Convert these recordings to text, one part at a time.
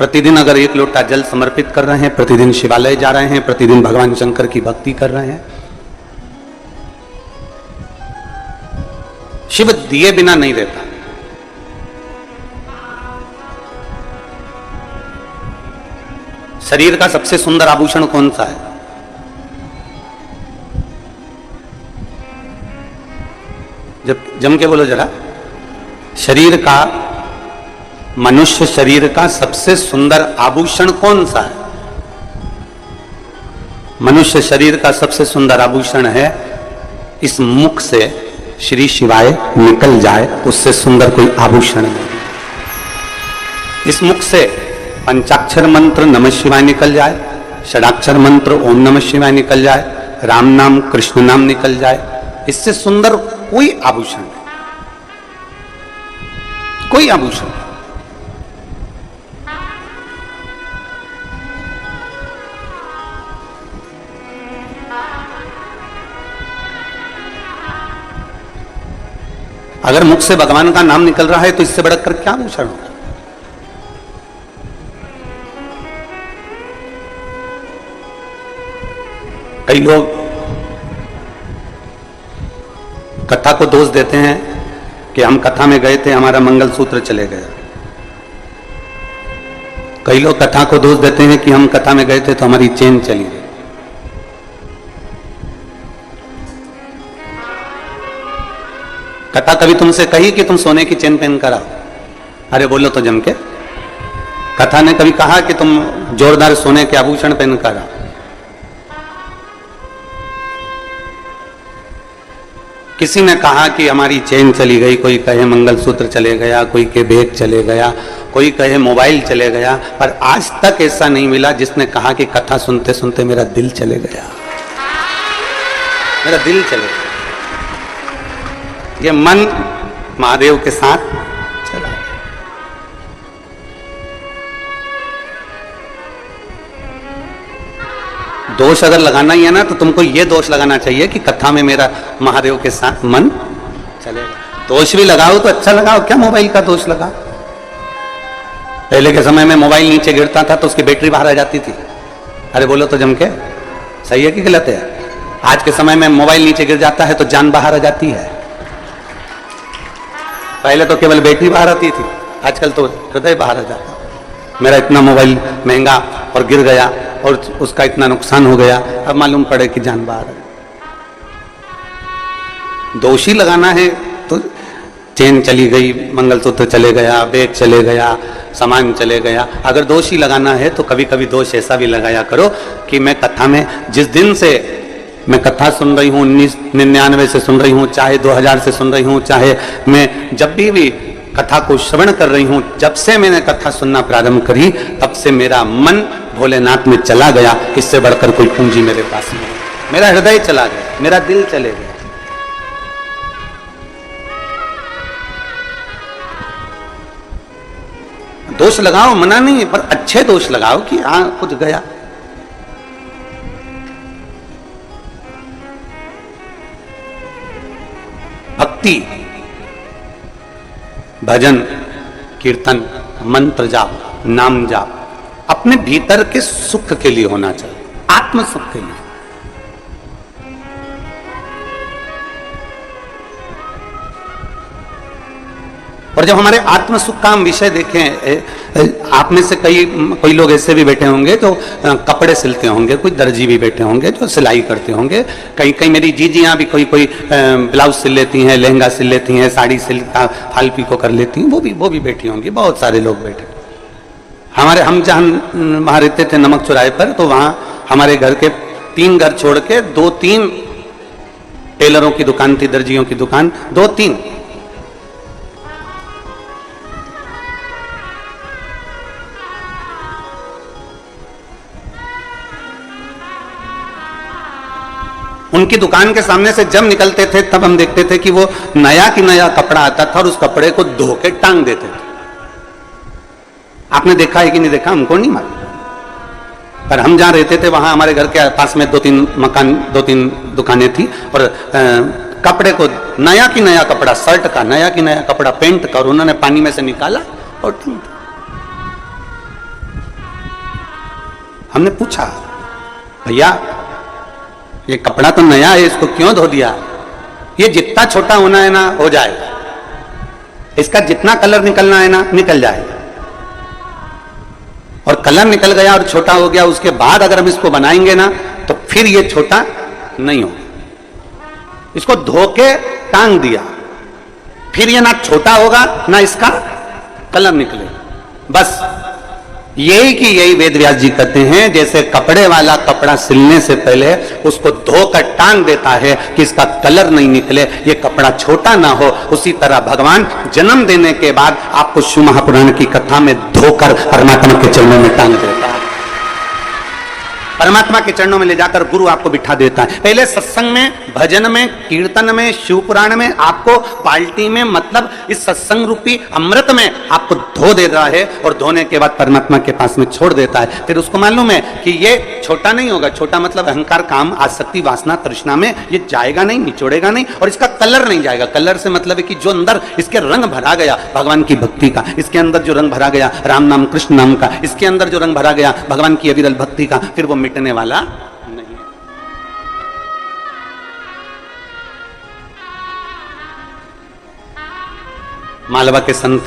प्रतिदिन अगर 1 लोटा जल समर्पित कर रहे हैं, प्रतिदिन शिवालय जा रहे हैं, प्रतिदिन भगवान शंकर की भक्ति कर रहे हैं, शिव दिए बिना नहीं रहता। शरीर का सबसे सुंदर आभूषण कौन सा है? जब जम के बोलो जरा। शरीर का, मनुष्य शरीर का सबसे सुंदर आभूषण कौन सा है? मनुष्य शरीर का सबसे सुंदर आभूषण है, इस मुख से श्री शिवाय निकल जाए, उससे सुंदर कोई आभूषण नहीं। इस मुख से पंचाक्षर मंत्र नमः शिवाय निकल जाए, षडाक्षर मंत्र ओम नमः शिवाय निकल जाए, राम नाम कृष्ण नाम निकल जाए, इससे सुंदर कोई आभूषण नहीं, कोई आभूषण नहीं। अगर मुख से भगवान का नाम निकल रहा है तो इससे बढ़कर क्या आभूषण होगा? कई लोग कथा को दोष देते हैं कि हम कथा में गए थे, हमारा मंगलसूत्र चले गया। कई लोग कथा को दोष देते हैं कि हम कथा में गए थे तो हमारी चेन चली गई। कथा कभी तुमसे कही कि तुम सोने की चेन पहन कर आओ? अरे बोलो तो जम के। कथा ने कभी कहा कि तुम जोरदार सोने के आभूषण पहन कर आओ? किसी ने कहा कि हमारी चेन चली गई, कोई कहे मंगलसूत्र चले गया, कोई के बैग चले गया, कोई कहे मोबाइल चले गया, पर आज तक ऐसा नहीं मिला जिसने कहा कि कथा सुनते सुनते मेरा दिल चले गया, मेरा दिल चले गया। ये मन महादेव के साथ चला गया। दोष अगर लगाना ही है ना तो तुमको ये दोष लगाना चाहिए कि कथा में मेरा महादेव के साथ मन चलेगा। दोष भी लगाओ तो अच्छा लगाओ, क्या मोबाइल का दोष लगा? पहले के समय में मोबाइल नीचे गिरता था तो उसकी बैटरी बाहर आ जाती थी। अरे बोलो तो जम के, सही है कि गलत है? आज के समय में मोबाइल नीचे गिर जाता है तो जान बाहर आ जाती है। पहले तो केवल बैटरी बाहर आती थी, आजकल तो हृदय बाहर आ जाता। मेरा इतना मोबाइल महंगा और गिर गया और उसका इतना नुकसान हो गया, अब मालूम पड़े कि जान बाहर है। दोषी लगाना है तो चेन चली गई, मंगलसूत्र चले गया, बैग चले गया, सामान चले गया। अगर दोषी लगाना है तो कभी कभी दोष ऐसा भी लगाया करो कि मैं कथा में, जिस दिन से मैं कथा सुन रही हूँ, 1999 से सुन रही हूँ, चाहे 2000 से सुन रही हूँ, चाहे मैं जब भी कथा को श्रवण कर रही हूँ, जब से मैंने कथा सुनना प्रारंभ करी तब से मेरा मन भोलेनाथ में चला गया। इससे बढ़कर कोई पूंजी मेरे पास नहीं। मेरा हृदय चला गया, मेरा दिल चले गया। दोष लगाओ, मना नहीं, पर अच्छे दोष लगाओ कि हाँ कुछ गया। भक्ति, भजन, कीर्तन, मंत्र जाप, नाम जाप अपने भीतर के सुख के लिए होना चाहिए, आत्म सुख के लिए। और जब हमारे आत्म सुख का हम विषय देखें, आप में से कोई लोग ऐसे भी बैठे होंगे जो कपड़े सिलते होंगे, कोई दर्जी भी बैठे होंगे जो सिलाई करते होंगे, कई मेरी जीजियां भी कोई ब्लाउज सिल लेती हैं, लहंगा सिल लेती हैं, साड़ी सिल फाल पीको कर लेती हैं, वो भी बैठी होंगी, बहुत सारे लोग बैठे। हम जहाँ वहाँ रहते थे नमक चौराहे पर, तो वहाँ हमारे घर के 3 घर छोड़ के 2-3 टेलरों की दुकान थी, दर्जियों की दुकान 2-3। उनकी दुकान के सामने से जब निकलते थे तब हम देखते थे कि वो नया की नया कपड़ा आता था और उस कपड़े को धो के टांग देते थे। आपने देखा है कि नहीं देखा, हमको नहीं मालूम, पर हम जहां रहते थे वहां हमारे घर के पास में 2-3 दुकानें थी और कपड़े को नया की नया कपड़ा, शर्ट का नया की नया कपड़ा, पेंट का, और उन्होंने पानी में से निकाला और टांग दिया। हमने पूछा, भैया ये कपड़ा तो नया है, इसको क्यों धो दिया? ये जितना छोटा होना है ना हो जाएगा, इसका जितना कलर निकलना है ना निकल जाएगा। और कलर निकल गया और छोटा हो गया, उसके बाद अगर हम इसको बनाएंगे ना तो फिर ये छोटा नहीं होगा। इसको धो के टांग दिया, फिर ये ना छोटा होगा ना इसका कलर निकले। बस यही कि यही वेद व्यास जी कहते हैं, जैसे कपड़े वाला कपड़ा सिलने से पहले उसको धोकर टांग देता है कि इसका कलर नहीं निकले, ये कपड़ा छोटा ना हो, उसी तरह भगवान जन्म देने के बाद आपको शिव महापुराण की कथा में धोकर परमात्मा के चरणों में टांग देता है। परमात्मा के चरणों में ले जाकर गुरु आपको बिठा देता है। पहले सत्संग में, भजन में, कीर्तन में, शिव पुराण में आपको पार्टी में, मतलब इस सत्संग रूपी अमृत में आपको धो दे रहा है और धोने के बाद परमात्मा के पास में छोड़ देता है। फिर उसको मालूम है कि ये छोटा नहीं होगा, छोटा मतलब अहंकार, काम, आसक्ति, वासना, तृष्णा में ये जाएगा नहीं, निचोड़ेगा नहीं, और इसका कलर नहीं जाएगा। कलर से मतलब है कि जो अंदर इसके रंग भरा गया भगवान की भक्ति का, इसके अंदर जो रंग भरा गया राम नाम कृष्ण नाम का, इसके अंदर जो रंग भरा गया भगवान की अविरल भक्ति का, फिर वो मिटने वाला नहीं है। मालवा के संत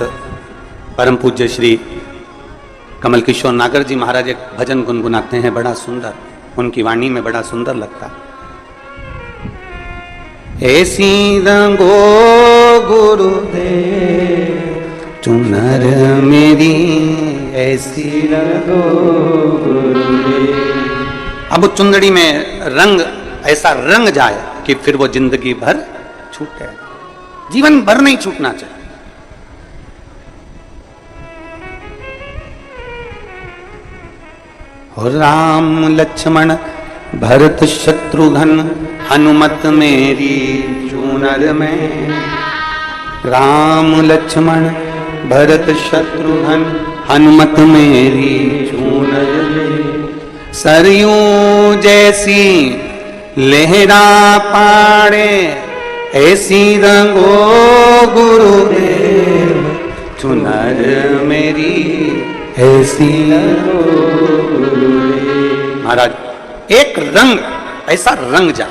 परम पूज्य श्री कमल किशोर नागर जी महाराज एक भजन गुनगुनाते हैं, बड़ा सुंदर, उनकी वाणी में बड़ा सुंदर लगता है। ऐसी रंगो गुरुदेव चुनर मेरी, ऐसी रंगो गुरुदेव। अब वो चुंदड़ी में रंग ऐसा रंग जाए कि फिर वो जिंदगी भर छूटे, जीवन भर नहीं छूटना चाहिए। और राम लक्ष्मण भरत शत्रुघ्न हनुमत मेरी चूनर में, राम लक्ष्मण भरत शत्रुघ्न हनुमत मेरी चूनर में, सरयूं जैसी लहरा पाड़े ऐसी रंगो गुरुदेव चुनर मेरी, ऐसी रंगो गुरुदेव। महाराज एक रंग ऐसा रंग जा,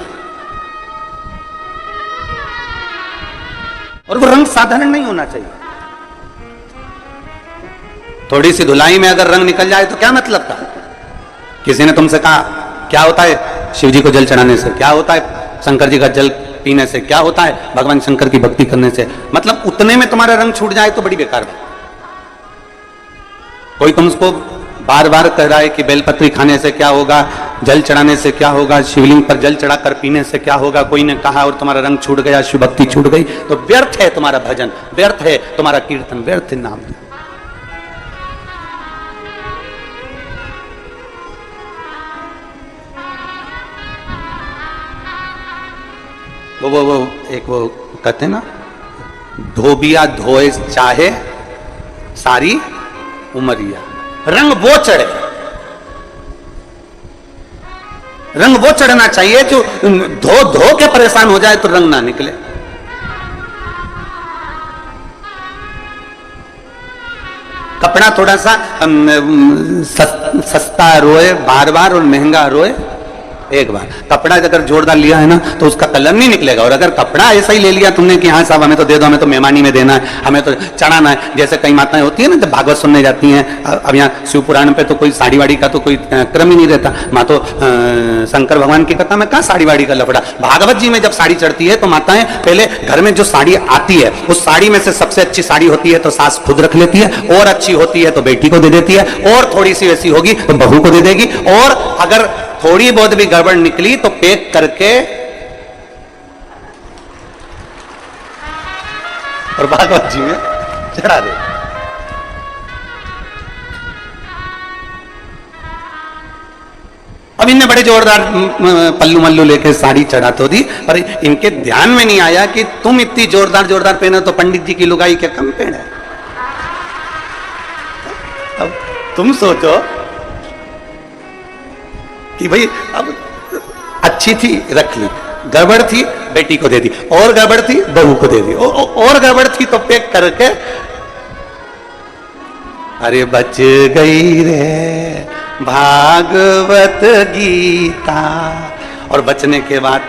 और वो रंग साधारण नहीं होना चाहिए। थोड़ी सी धुलाई में अगर रंग निकल जाए तो क्या मतलब था? किसी ने तुमसे कहा क्या होता है शिव जी को जल चढ़ाने से, क्या होता है शंकर जी का जल पीने से, क्या होता है भगवान शंकर की भक्ति करने से, मतलब उतने में तुम्हारा रंग छूट जाए तो बड़ी बेकार बात। कोई तुमको बार बार कह रहा है कि बेलपत्री खाने से क्या होगा, जल चढ़ाने से क्या होगा, शिवलिंग पर जल चढ़ाकर पीने से क्या होगा, कोई ने कहा और तुम्हारा रंग छूट गया, शिव भक्ति छूट गई, तो व्यर्थ है तुम्हारा भजन, व्यर्थ है तुम्हारा कीर्तन, व्यर्थ है नाम। वो एक वो कहते ना, धोबिया धोए चाहे सारी उमरिया, रंग वो चढ़े, रंग वो चढ़ना चाहिए जो धो धो के परेशान हो जाए तो रंग ना निकले। कपड़ा थोड़ा सा सस्ता रोए बार बार और महंगा रोए एक बार। कपड़ा अगर जोरदार लिया है ना तो उसका कलर नहीं निकलेगा, और अगर कपड़ा ऐसा ही ले लिया तुमने कि हाँ साहब हमें तो दे दो, हमें तो मेहमानी में देना है, हमें तो चढ़ाना है, जैसे कई माताएं होती है ना जब भागवत सुनने जाती हैं, अब यहाँ शिव पुराण पे तो कोई साड़ी वाड़ी का तो कोई क्रम ही नहीं रहता, माँ तो शंकर भगवान की कथा में कहाँ साड़ी वाड़ी का लफड़ा। भागवत जी में जब साड़ी चढ़ती है तो माताएं पहले घर में जो साड़ी आती है उस साड़ी में से सबसे अच्छी साड़ी होती है तो सास खुद रख लेती है, और अच्छी होती है तो बेटी को दे देती है, और थोड़ी सी वैसी होगी तो बहू को दे देगी, और अगर थोड़ी बहुत भी गड़बड़ निकली तो पैक करके और भागवत जी में चढ़ा दे। अब इनने बड़े जोरदार पल्लू मल्लू लेके साड़ी चढ़ा तो दी, पर इनके ध्यान में नहीं आया कि तुम इतनी जोरदार जोरदार पहने तो पंडित जी की लुगाई क्या कम पहने। अब तुम सोचो कि भाई अब अच्छी थी रख ली, गड़बड़ थी बेटी को दे दी, और गड़बड़ थी बहू को दे दी, और गड़बड़ थी तो पैक करके, अरे बच गई रे भागवत गीता। और बचने के बाद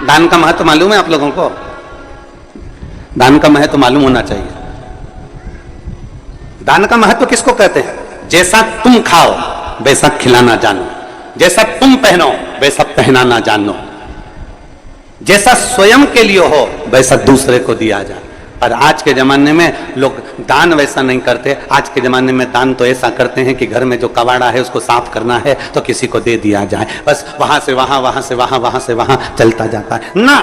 दान का महत्व मालूम है आप लोगों को? दान का महत्व मालूम होना चाहिए। दान का महत्व किसको कहते हैं? जैसा तुम खाओ वैसा खिलाना जानो, जैसा तुम पहनो वैसा पहनाना जानो, जैसा स्वयं के लिए हो वैसा दूसरे को दिया जाए। पर आज के जमाने में लोग दान वैसा नहीं करते। आज के जमाने में दान तो ऐसा करते हैं कि घर में जो कबाड़ा है उसको साफ करना है तो किसी को दे दिया जाए, बस वहां से वहां, वहां से वहां, वहां से वहां चलता जाता है ना।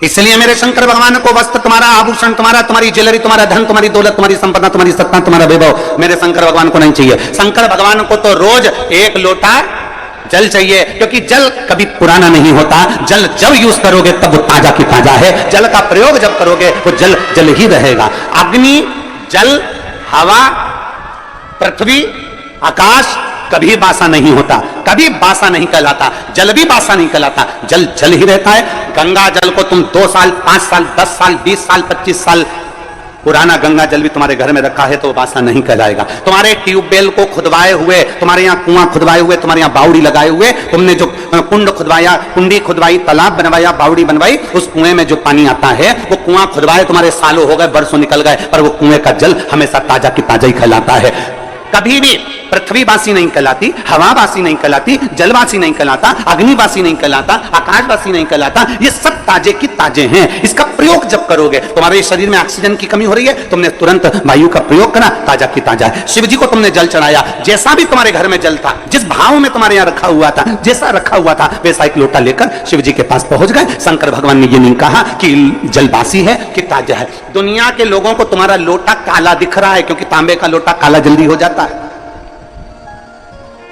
इसलिए मेरे शंकर भगवान को वस्त्र तुम्हारा, आभूषण तुम्हारा, तुम्हारी ज्वेलरी, तुम्हारा धन, तुम्हारी दौलत, तुम्हारी संपदा, तुम्हारी सत्ता, तुम्हारा वैभव मेरे शंकर भगवान को नहीं चाहिए। शंकर भगवान को तो रोज एक लोटा जल चाहिए, क्योंकि जल कभी पुराना नहीं होता। जल जब यूज करोगे तब वो ताजा की ताजा है। जल का प्रयोग जब करोगे वो जल जल ही रहेगा। अग्नि, जल, हवा, पृथ्वी, आकाश कभी बासा नहीं होता, कभी बासा नहीं कहलाता। जल भी बासा नहीं कहलाता, जल जल ही रहता है। गंगा जल को तुम 2 साल, 5 साल, 10 साल, 20 साल, 25 साल पुराना गंगा जल भी तुम्हारे घर में रखा है तो बासा नहीं कहलाएगा। तुम्हारे ट्यूबवेल को खुदवाए हुए, तुम्हारे यहाँ कुआं खुदवाए हुए, तुम्हारे यहाँ बावड़ी लगाए हुए, तुमने जो कुंड खुदवाया, कुंडी खुदवाई, तालाब बनवाया, बावड़ी बनवाई, उस कुएं में जो पानी आता है वो कुआं खुदवाए तुम्हारे सालों हो गए, बरसों निकल गए, पर वो कुएं का जल हमेशा ताजा की ताजा ही कहलाता है। कभी भी पृथ्वी बासी नहीं कहलाती, हवा बासी नहीं कहलाती, जलवासी नहीं कहलाता, अग्निवासी नहीं कहलाता, आकाशवासी नहीं कहलाता। ये सब ताजे की ताजे हैं। इसका प्रयोग जब करोगे, तुम्हारे शरीर में ऑक्सीजन की कमी हो रही है, तुमने तुरंत वायु का प्रयोग करा, ताजा की ताजा है। शिव जी को तुमने जल चढ़ाया, जैसा भी तुम्हारे घर में जल था, जिस भाव में तुम्हारे यहाँ रखा हुआ था, जैसा रखा हुआ था वैसा एक लोटा लेकर शिव जी के पास पहुंच गए। शंकर भगवान ने ये नहीं कहा कि जल बासी है कि ताजा है। दुनिया के लोगों को तुम्हारा लोटा काला दिख रहा है, क्योंकि तांबे का लोटा काला जल्दी हो जाता है।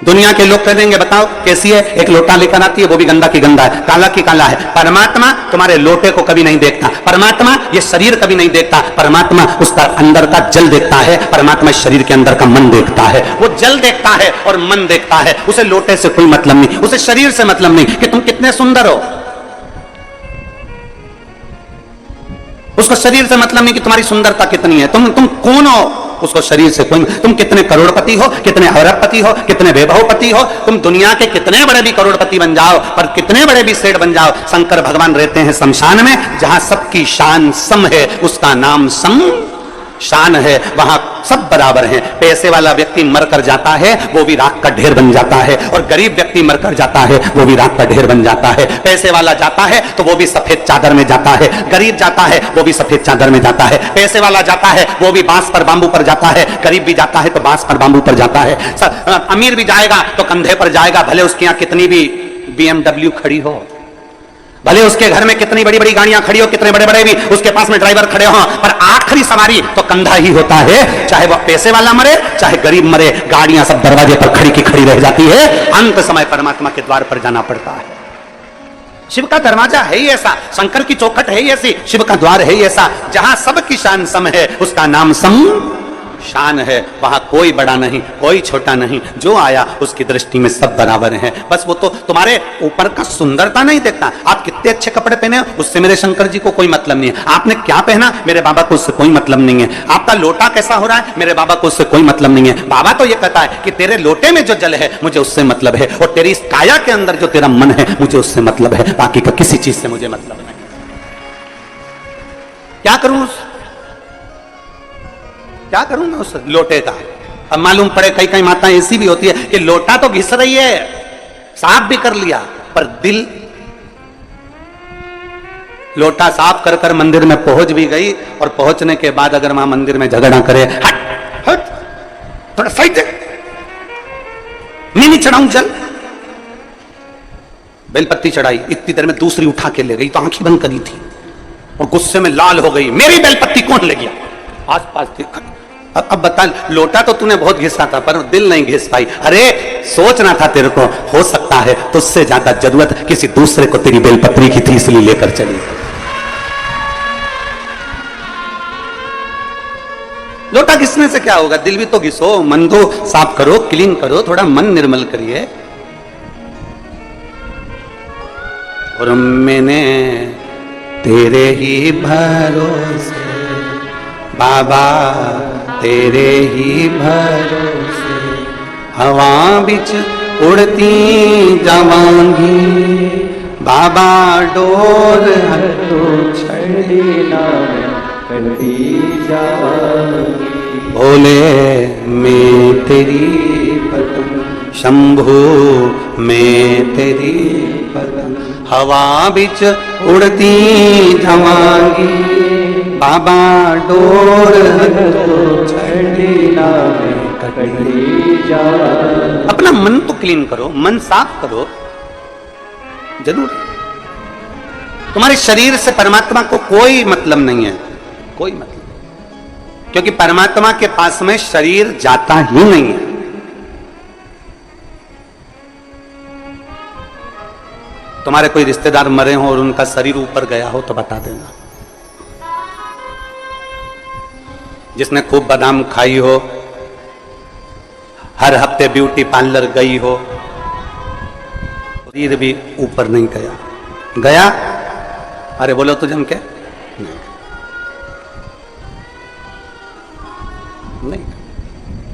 दुनिया के लोग कह देंगे बताओ कैसी है, एक लोटा लेकर आती है वो भी गंदा की गंदा है, काला की काला है। परमात्मा तुम्हारे लोटे को कभी नहीं देखता, परमात्मा ये शरीर कभी नहीं देखता, परमात्मा उसका अंदर का जल देखता है, परमात्मा शरीर के अंदर का मन देखता है। वो जल देखता है और मन देखता है, उसे लोटे से कोई मतलब नहीं, उसे शरीर से मतलब नहीं कि तुम कितने सुंदर हो। उसको शरीर से मतलब नहीं कि तुम्हारी सुंदरता कितनी है, तुम कौन हो, उसको शरीर से कोई। तुम कितने करोड़पति हो, कितने अरबपति हो, कितने वैभवपति हो, तुम दुनिया के कितने बड़े भी करोड़पति बन जाओ, पर कितने बड़े भी सेठ बन जाओ, शंकर भगवान रहते हैं शमशान में, जहां सबकी शान सम है, उसका नाम सम शान है, वहां सब बराबर हैं। पैसे वाला व्यक्ति मरकर जाता है वो भी राख का ढेर बन जाता है, और गरीब व्यक्ति मरकर जाता है वो भी राख का ढेर बन जाता है। पैसे वाला जाता है तो वो भी सफेद चादर में जाता है, गरीब जाता है वो भी सफेद चादर में जाता है। पैसे वाला जाता है वो भी बांस पर बांबू पर जाता है, गरीब भी जाता है तो बांस पर बांबू पर जाता है। अमीर भी जाएगा तो कंधे पर जाएगा, भले उसके यहाँ कितनी भी BMW खड़ी हो, भले उसके घर में कितनी बड़ी बड़ी गाड़ियां खड़ी हो, कितने बड़े बड़े भी उसके पास में ड्राइवर खड़े हो, पर आखिरी सवारी तो कंधा ही होता है। चाहे वह पैसे वाला मरे चाहे गरीब मरे, गाड़ियां सब दरवाजे पर खड़ी की खड़ी रह जाती है। अंत समय परमात्मा के द्वार पर जाना पड़ता है। शिव का दरवाजा है ही ऐसा, शंकर की चौखट है ही ऐसी, शिव का द्वार है ही ऐसा, जहां सबकी शान सम है, उसका नाम सम शान है। वहां कोई बड़ा नहीं, कोई छोटा नहीं, जो आया उसकी दृष्टि में सब बराबर हैं। बस वो तो तुम्हारे ऊपर का सुंदरता नहीं देखता, आप कितने अच्छे कपड़े पहने हो उससे मेरे शंकर जी को कोई मतलब नहीं है, आपने क्या पहना मेरे बाबा को उससे कोई मतलब नहीं है, आपका लोटा कैसा हो रहा है मेरे बाबा को उससे कोई मतलब नहीं है। बाबा तो ये कहता है कि तेरे लोटे में जो जल है मुझे उससे मतलब है, और तेरी इस काया के अंदर जो तेरा मन है मुझे उससे मतलब है, बाकी का किसी चीज से मुझे मतलब नहीं। क्या करूं क्या करूं मैं उस लोटे का? अब मालूम पड़े कई कई माताएं ऐसी भी होती है कि लोटा तो घिस रही है, साफ भी कर लिया, पर दिल, लोटा साफ कर कर मंदिर में पहुंच भी गई, और पहुंचने के बाद अगर वहां मंदिर में झगड़ा करे, हट हट थोड़ा सही दे, मैं नहीं चढ़ाऊं जल, बेलपत्ती चढ़ाई, इतनी देर में दूसरी उठा के ले गई, तो आंखें बंद करी थी और गुस्से में लाल हो गई, मेरी बेलपत्ती कौन ले गया? आस पास देखा, अब बता, लोटा तो तूने बहुत घिसा था पर दिल नहीं घिस पाई। अरे सोचना था तेरे को, हो सकता है तुझसे ज्यादा जरूरत किसी दूसरे को तेरी बेलपत्री की थी, इसलिए लेकर चली। लोटा घिसने से क्या होगा, दिल भी तो घिसो, मन तो साफ करो, क्लीन करो, थोड़ा मन निर्मल करिए। और मैंने तेरे ही भरोसे बाबा तेरे ही भरोसे हवा बिच उड़ती जावांगी, बाबा डोर हटो छड़ी ना कटी जावांगी। भोले मैं तेरी पतंग, शंभू मैं तेरी पतंग, हवा बिच उड़ती जावांगी, बाबा डोर हटो छड़ी ना कटी जावांगी। अपना मन तो क्लीन करो, मन साफ करो जरूर। तुम्हारे शरीर से परमात्मा को कोई मतलब नहीं है, कोई मतलब, क्योंकि परमात्मा के पास में शरीर जाता ही नहीं है। तुम्हारे कोई रिश्तेदार मरे हो और उनका शरीर ऊपर गया हो तो बता देना। जिसने खूब बादाम खाई हो, हर हफ्ते ब्यूटी पार्लर गई हो, शरीर भी ऊपर नहीं गया। गया? अरे बोलो तो जम के नहीं,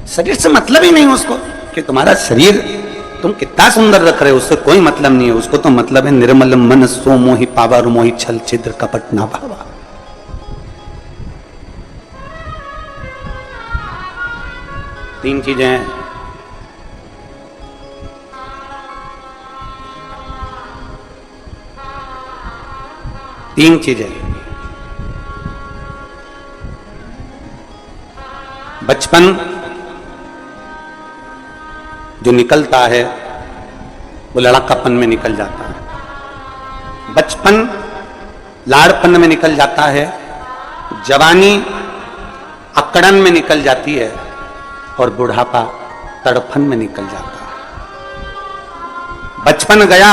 शरीर से मतलब ही नहीं उसको कि तुम्हारा शरीर तुम कितना सुंदर रख रहे हो, उससे कोई मतलब नहीं है। उसको तो मतलब है निर्मल मन सो मोहि पावा मोहि छल छिद्र कपट ना भावा। तीन चीजें हैं। तीन चीजें, बचपन जो निकलता है वो लड़कापन में निकल जाता है, बचपन लाड़पन में निकल जाता है, जवानी अकड़न में निकल जाती है और बुढ़ापा तड़फन में निकल जाता है। बचपन गया,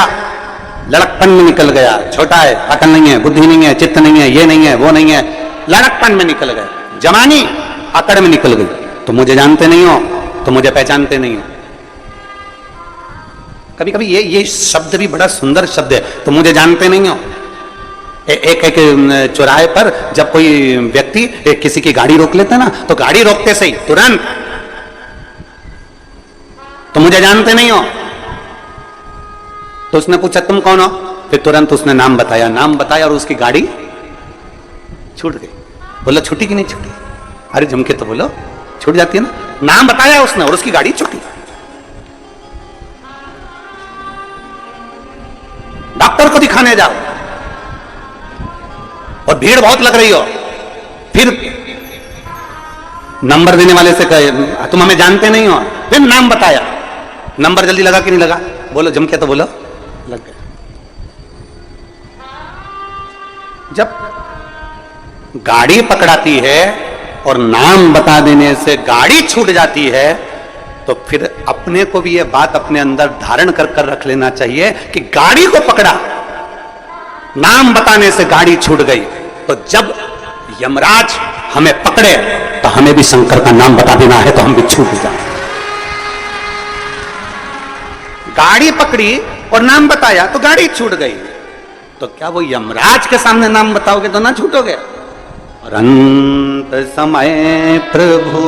लड़कपन में निकल गया, छोटा है, अकल नहीं है, बुद्धि नहीं है, चित्त नहीं है, ये नहीं है, वो नहीं है, लड़कपन में निकल गए। जवानी अकड़ में निकल गई, तो मुझे जानते नहीं हो, तो मुझे पहचानते नहीं हो। कभी कभी ये शब्द भी बड़ा सुंदर शब्द है, तो मुझे जानते नहीं हो। एक चौराहे पर जब कोई व्यक्ति किसी की गाड़ी रोक लेता ना, तो गाड़ी रोकते से ही तुरंत तो मुझे जानते नहीं हो। तो उसने पूछा तुम कौन हो, फिर तुरंत उसने नाम बताया, नाम बताया और उसकी गाड़ी छूट गई। बोला छूटी कि नहीं छूटी? अरे जम के तो बोलो, छूट जाती है ना। नाम बताया उसने और उसकी गाड़ी छूटी। डॉक्टर को दिखाने जाओ और भीड़ बहुत लग रही हो, फिर नंबर देने वाले से कहे तुम हमें जानते नहीं हो, फिर नाम बताया, नंबर जल्दी लगा कि नहीं लगा? बोलो जम के तो बोलो, लग गया। जब गाड़ी पकड़ाती है और नाम बता देने से गाड़ी छूट जाती है, तो फिर अपने को भी यह बात अपने अंदर धारण कर कर रख लेना चाहिए कि गाड़ी को पकड़ा, नाम बताने से गाड़ी छूट गई। तो जब यमराज हमें पकड़े तो हमें भी शंकर का नाम बता देना है, तो हम भी छूट जाए। गाड़ी पकड़ी और नाम बताया तो गाड़ी छूट गई, तो क्या वो यमराज के सामने नाम बताओगे तो ना छूटोगे? और अंत समय प्रभु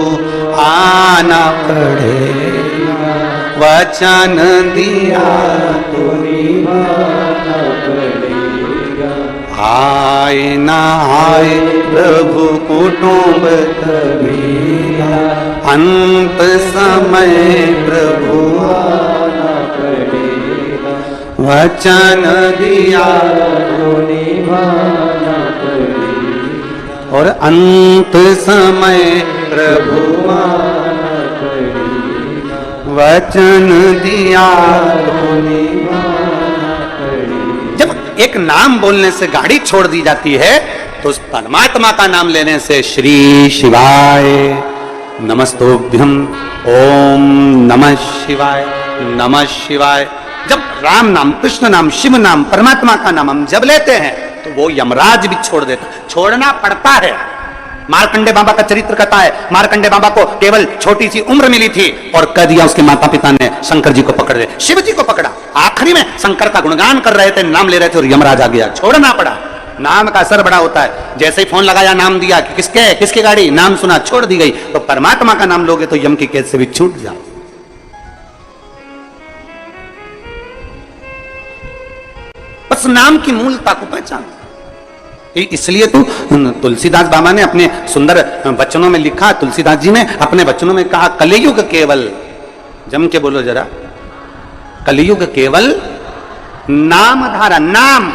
आना पड़ेगा, वचन दिया तो निभाना पड़ेगा। आए ना आए प्रभु कुटुंब कबीरा, अंत समय प्रभु आना पड़ेगा, वचन दिया तो निभाना पड़ेगा। और अंत समय प्रभु आना पड़ेगा, वचन दिया तो निभाना पड़ेगा। जब एक नाम बोलने से गाड़ी छोड़ दी जाती है, तो उस परमात्मा का नाम लेने से श्री शिवाय नमस्तोभ्यम, ओम नमः शिवाय, नमः शिवाय। जब राम नाम, कृष्ण नाम, शिव नाम, परमात्मा का नाम हम जब लेते हैं तो वो यमराज भी छोड़ देता, छोड़ना पड़ता है। मार्कंडे बाबा का चरित्र कहता है, मार्कंडे बाबा को केवल छोटी सी उम्र मिली थी और कह दिया उसके माता पिता ने शंकर जी को पकड़ ले, शिव जी को पकड़ा। आखिरी में शंकर का गुणगान कर रहे थे, नाम ले रहे थे और यमराज आ गया, छोड़ना पड़ा। नाम का असर बड़ा होता है। जैसे ही फोन लगाया, नाम दिया कि किसके गाड़ी, नाम सुना, छोड़ दी गई। तो परमात्मा का नाम लोगे तो यम की कैद से भी छूट जाओ। बस नाम की मूलता को पहचान। इसलिए तो तुलसीदास बाबा ने अपने सुंदर वचनों में लिखा, तुलसीदास जी ने अपने वचनों में कहा, कलियुग केवल, जम के बोलो जरा, कलियुग केवल नाम धारा। नाम,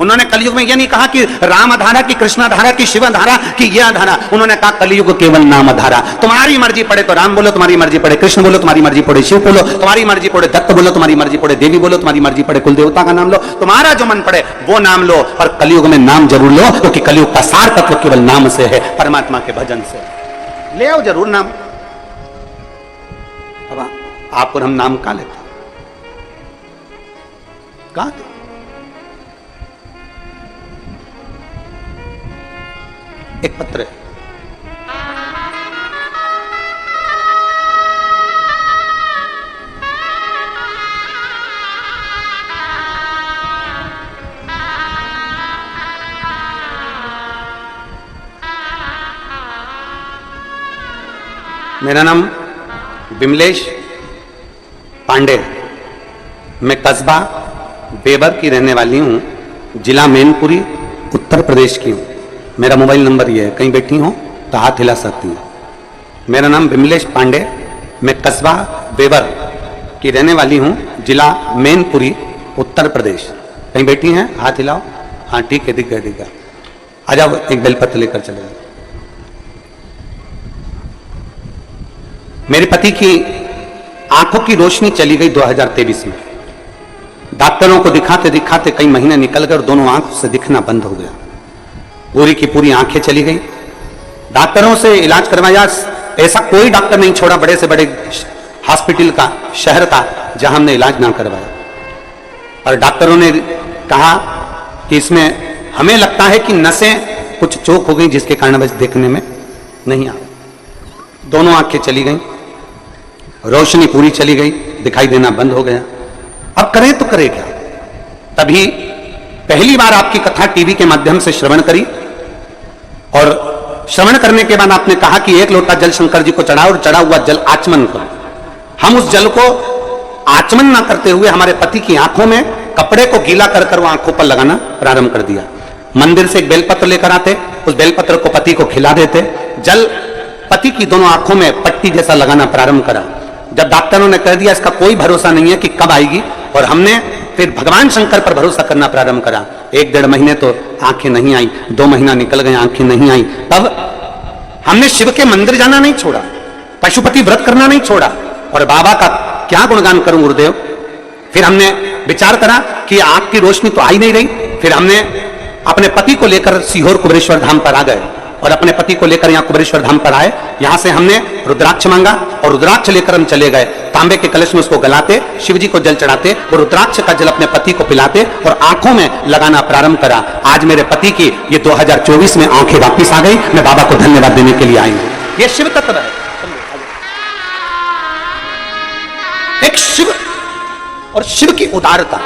उन्होंने कलियुग में यह नहीं कहा कि राम धारा की, कृष्ण धारा की, शिव धारा की, यह धारा। उन्होंने कहा कलियुग केवल नाम धारा। तुम्हारी मर्जी पड़े तो राम बोलो, तुम्हारी मर्जी पड़े कृष्ण बोलो, तुम्हारी मर्जी पड़े शिव बोलो, तुम्हारी मर्जी पड़े दत्त बोलो, तुम्हारी मर्जी पड़े देवी बोलो, तुम्हारी मर्जी पड़े कुल देवता का नाम लो, तुम्हारा जो मन पड़े वो नाम लो। और कलियुग में नाम जरूर लो, क्योंकि कलियुग का सार तत्व केवल नाम से है, परमात्मा के भजन से। ले आओ जरूर नाम। अब आपको हम नाम कहां लेते, कहां? एक पत्र है, मेरा नाम विमलेश पांडे, मैं कस्बा बेबर की रहने वाली हूं, जिला मैनपुरी, उत्तर प्रदेश की हूं। मेरा मोबाइल नंबर ये है, कहीं बैठी हो तो हाथ हिला सकती हैं। मेरा नाम विमलेश पांडे, मैं कस्बा बेबर की रहने वाली हूं, जिला मैनपुरी, उत्तर प्रदेश। कहीं बैठी हैं, हाथ हिलाओ। हाँ ठीक है, दिख गया, दिख गया। आ जाओ, एक बेलपत्र लेकर चले जाओ। मेरे पति की आंखों की रोशनी चली गई 2023 में। डॉक्टरों को दिखाते दिखाते कई महीने निकल गए और दोनों आंखों से दिखना बंद हो गया। पूरी की पूरी आंखें चली गई। डॉक्टरों से इलाज करवाया, ऐसा कोई डॉक्टर नहीं छोड़ा बड़े से बड़े हॉस्पिटल का, शहर का, जहां हमने इलाज ना करवाया। और डॉक्टरों ने कहा कि इसमें हमें लगता है कि नसें कुछ चोक हो गई, जिसके कारण बस देखने में नहीं आ रहा। दोनों आंखें चली गई, रोशनी पूरी चली गई, दिखाई देना बंद हो गया। अब करें तो करें क्या? तभी पहली बार आपकी कथा टीवी के माध्यम से श्रवण करी, और श्रवण करने के बाद आपने कहा कि एक लोटा जल शंकर जी को चढ़ाओ और चढ़ा हुआ जल आचमन करो। हम उस जल को आचमन ना करते हुए हमारे पति की आंखों में कपड़े को गीला कर कर वो आंखों पर लगाना प्रारंभ कर दिया। मंदिर से एक बेलपत्र लेकर आते, उस बेलपत्र को पति को खिला देते, जल पति की दोनों आंखों में पट्टी जैसा लगाना प्रारंभ करा। जब डॉक्टरों ने कह दिया इसका कोई भरोसा नहीं है कि कब आएगी, और हमने फिर भगवान शंकर पर भरोसा करना प्रारंभ करा। 1-1.5 महीने तो आंखें नहीं आई, 2 महीना निकल गए, आंखें नहीं आई। तब हमने शिव के मंदिर जाना नहीं छोड़ा, पशुपति व्रत करना नहीं छोड़ा, और बाबा का क्या गुणगान करूं गुरुदेव। फिर हमने विचार करा कि आंख की रोशनी तो आई नहीं रही। फिर हमने अपने पति को लेकर सीहोर कुबेरेश्वर धाम पर आ गए, और अपने पति को लेकर यहाँ कुबेरेश्वर धाम पर आए। यहां से हमने रुद्राक्ष मांगा, और रुद्राक्ष लेकर हम चले गए। तांबे के कलश में उसको गलाते, शिव जी को जल चढ़ाते, और रुद्राक्ष का जल अपने पति को पिलाते और आंखों में लगाना प्रारंभ करा। आज मेरे पति की ये 2024 में आंखें वापिस आ गई। मैं बाबा को धन्यवाद देने के लिए आई हूं। ये शिव तत्व है, एक शिव और शिव की उदारता।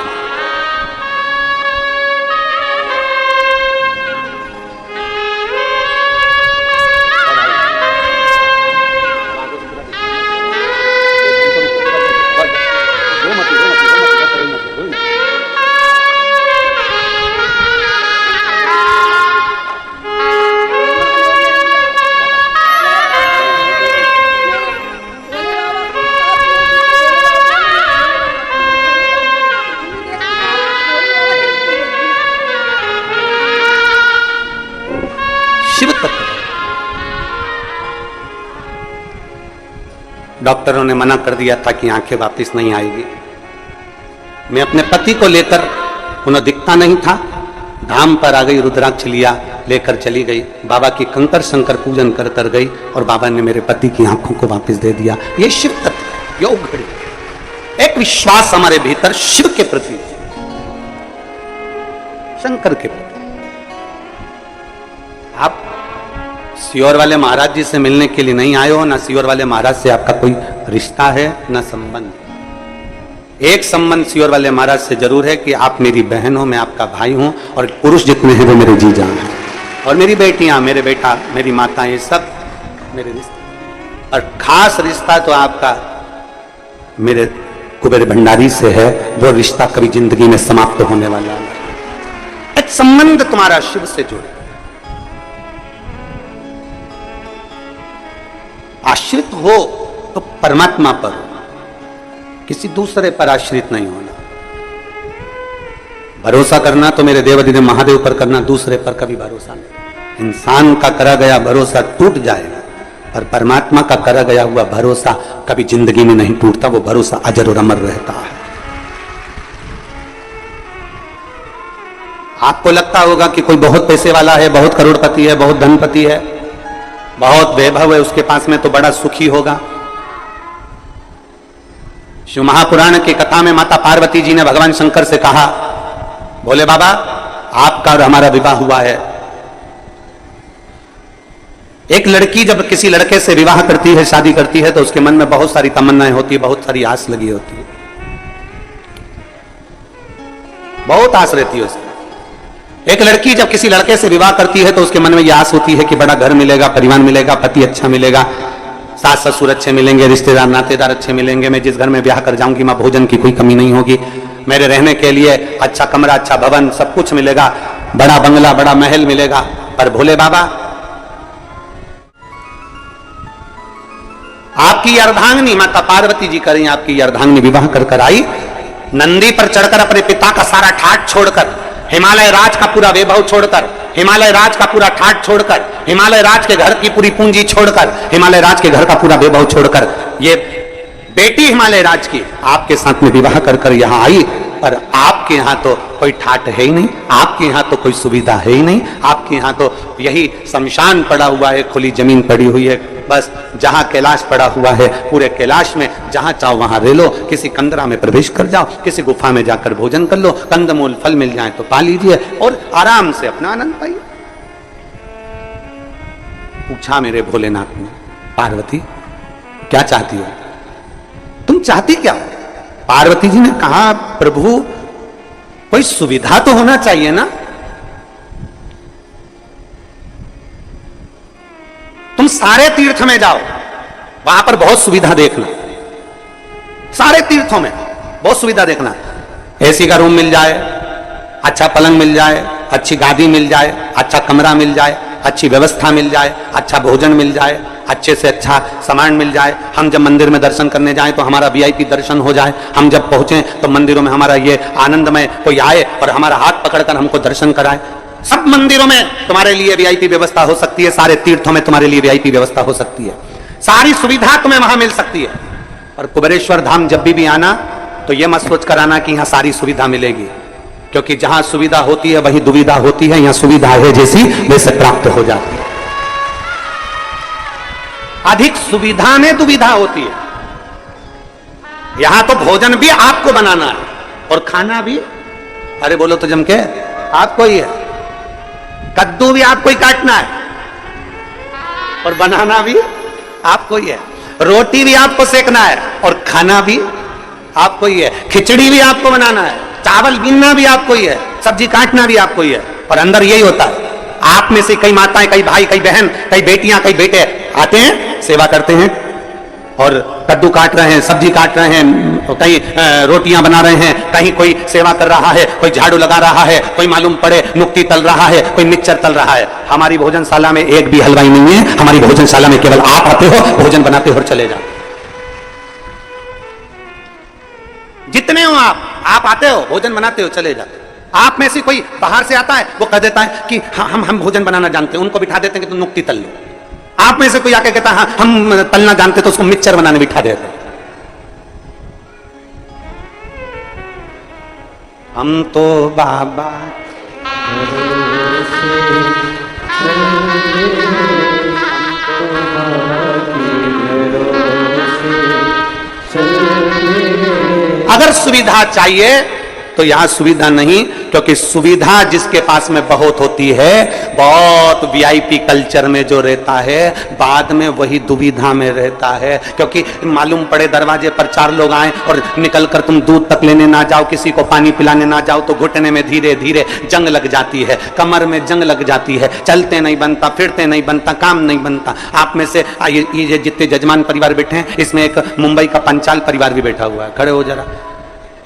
डॉक्टरों ने मना कर दिया था कि आंखें वापस नहीं आएगी। मैं अपने पति को लेकर, उन्हें दिखता नहीं था, धाम पर आ गई, रुद्राक्ष लिया, लेकर चली गई। बाबा की कंकर शंकर पूजन कर कर गई, और बाबा ने मेरे पति की आंखों को वापस दे दिया। ये शिव तत्व, योग घड़ी, एक विश्वास हमारे भीतर शिव के प्रति, शंकर के प्रति। आप सीहोर वाले महाराज जी से मिलने के लिए नहीं आए हो, ना सीहोर वाले महाराज से आपका कोई रिश्ता है, ना संबंध। एक संबंध सियोर वाले महाराज से जरूर है कि आप मेरी बहन हो, मैं आपका भाई हूं, और पुरुष जितने हैं वो मेरे जीजा हैं, और मेरी बेटियां, मेरे बेटा, मेरी माता, ये सब मेरे रिश्ते। और खास रिश्ता तो आपका मेरे कुबेर भंडारी से है, वो रिश्ता कभी जिंदगी में समाप्त होने वाला है। एक संबंध तुम्हारा शिव से जुड़े। आश्रित हो तो परमात्मा पर हो, किसी दूसरे पर आश्रित नहीं होना। भरोसा करना तो मेरे देवाधिदेव महादेव पर करना, दूसरे पर कभी भरोसा नहीं। इंसान का करा गया भरोसा टूट जाएगा, पर परमात्मा का करा गया हुआ भरोसा कभी जिंदगी में नहीं टूटता, वो भरोसा अजर और अमर रहता है। आपको लगता होगा कि कोई बहुत पैसे वाला है, बहुत करोड़पति है, बहुत धनपति है, बहुत वैभव है, उसके पास में तो बड़ा सुखी होगा। शिव महापुराण की कथा में माता पार्वती जी ने भगवान शंकर से कहा, बोले बाबा आपका और हमारा विवाह हुआ है। एक लड़की जब किसी लड़के से विवाह करती है, शादी करती है, तो उसके मन में बहुत सारी तमन्नाएं होती है, बहुत सारी आस लगी होती है, बहुत आस रहती है उसकी। एक लड़की जब किसी लड़के से विवाह करती है तो उसके मन में यह आस होती है कि बड़ा घर मिलेगा, परिवार मिलेगा, पति अच्छा मिलेगा, सास ससुर अच्छे मिलेंगे, रिश्तेदार नातेदार अच्छे मिलेंगे, मैं जिस घर में ब्याह कर जाऊंगी वहां भोजन की कोई कमी नहीं होगी, मेरे रहने के लिए अच्छा कमरा, अच्छा भवन, सब कुछ मिलेगा, बड़ा बंगला, बड़ा महल मिलेगा। पर भोले बाबा, आपकी अर्धांगिनी माता पार्वती जी करें, आपकी अर्धांगिनी विवाह कर कर आई, नंदी पर चढ़कर अपने पिता का सारा ठाट छोड़कर, हिमालय राज का पूरा वैभव छोड़कर, हिमालय राज का पूरा ठाट छोड़कर, हिमालय राज के घर की पूरी पूंजी छोड़कर, हिमालय राज के घर का पूरा वैभव छोड़कर, ये बेटी हिमालय राज की आपके साथ में विवाह कर कर यहां आई। पर आपके यहां तो कोई ठाट है ही नहीं, आपके यहां तो कोई सुविधा है ही नहीं, आपके यहां तो यही शमशान पड़ा हुआ है, खुली जमीन पड़ी हुई है, बस जहां कैलाश पड़ा हुआ है, पूरे कैलाश में जहां चाहो वहां रह लो, किसी कंदरा में प्रवेश कर जाओ, किसी गुफा में जाकर भोजन कर लो, कंदमूल फल मिल जाए तो पा लीजिए और आराम से अपना आनंद पाइए। पूछा मेरे भोलेनाथ ने, पार्वती क्या चाहती हो, तुम चाहती क्या हो? पार्वती जी ने कहा, प्रभु कोई सुविधा तो होना चाहिए ना, तुम सारे तीर्थ में जाओ, वहां पर बहुत सुविधा देखना, सारे तीर्थों में बहुत सुविधा देखना, एसी का रूम मिल जाए, अच्छा पलंग मिल जाए, अच्छी गादी मिल जाए, अच्छा कमरा मिल जाए, अच्छी व्यवस्था मिल जाए, अच्छा भोजन मिल जाए, अच्छे से अच्छा सामान मिल जाए, हम जब मंदिर में दर्शन करने जाएं तो हमारा वीआईपी दर्शन हो जाए, हम जब पहुंचे तो मंदिरों में हमारा ये आनंदमय कोई आए और हमारा हाथ पकड़कर हमको दर्शन कराए। सब मंदिरों में तुम्हारे लिए वीआईपी व्यवस्था हो सकती है, सारे तीर्थों में तुम्हारे लिए वीआईपी व्यवस्था हो सकती है, सारी सुविधा तुम्हें वहां मिल सकती है। और कुबेरेश्वर धाम जब भी आना तो यह मत सोच कर आना कि यहां सारी सुविधा मिलेगी, क्योंकि जहां सुविधा होती है वही दुविधा होती है, यहां सुविधा है जैसी वैसे प्राप्त हो जाती है। अधिक सुविधा में दुविधा होती है। यहां तो भोजन भी आपको बनाना है और खाना भी, अरे बोलो तो जम के, आपको ही है, कद्दू भी आपको ही काटना है और बनाना भी आपको ही है, रोटी भी आपको सेकना है और खाना भी आपको ही है, खिचड़ी भी आपको बनाना है, चावल बीनना भी आपको ही है, सब्जी काटना भी आपको ही है। और अंदर यही होता है, आप में से कई माताएं, कई भाई, कई बहन, कई बेटियां, कई बेटे आते हैं, सेवा करते हैं और कद्दू काट रहे हैं, सब्जी काट रहे हैं, कहीं रोटियां बना रहे हैं, कहीं कोई सेवा कर रहा है, कोई झाड़ू लगा रहा है, कोई मालूम पड़े नुक्ती तल रहा है, कोई मिक्सचर तल रहा है। हमारी भोजनशाला में एक भी हलवाई नहीं है, हमारी भोजनशाला में केवल आप आते हो, भोजन बनाते हो और चले जाओ। जितने हो आप आते हो, भोजन बनाते हो, चले जाते हो। आप में से कोई बाहर से आता है, वो कह देता है कि हम भोजन बनाना जानते हैं, उनको बिठा देते हैं कि तुम नुक्ती तल लो। आप में से कोई आके कहता है हम तलना जानते, तो उसको मिक्सचर बनाने बिठा देते हैं। हम तो बाबा अगर सुविधा चाहिए तो यहां सुविधा नहीं, क्योंकि सुविधा जिसके पास में बहुत होती है, बहुत वीआईपी कल्चर में जो रहता है, बाद में वही दुविधा में रहता है। क्योंकि मालूम पड़े दरवाजे पर 4 लोग आए और निकलकर तुम दूध तक लेने ना जाओ, किसी को पानी पिलाने ना जाओ, तो घुटने में धीरे धीरे जंग लग जाती है, कमर में जंग लग जाती है, चलते नहीं बनता, फिरते नहीं बनता, काम नहीं बनता। आप में से ये जितने जजमान परिवार बैठे हैं, इसमें एक मुंबई का पंचाल परिवार भी बैठा हुआ है, खड़े हो जरा।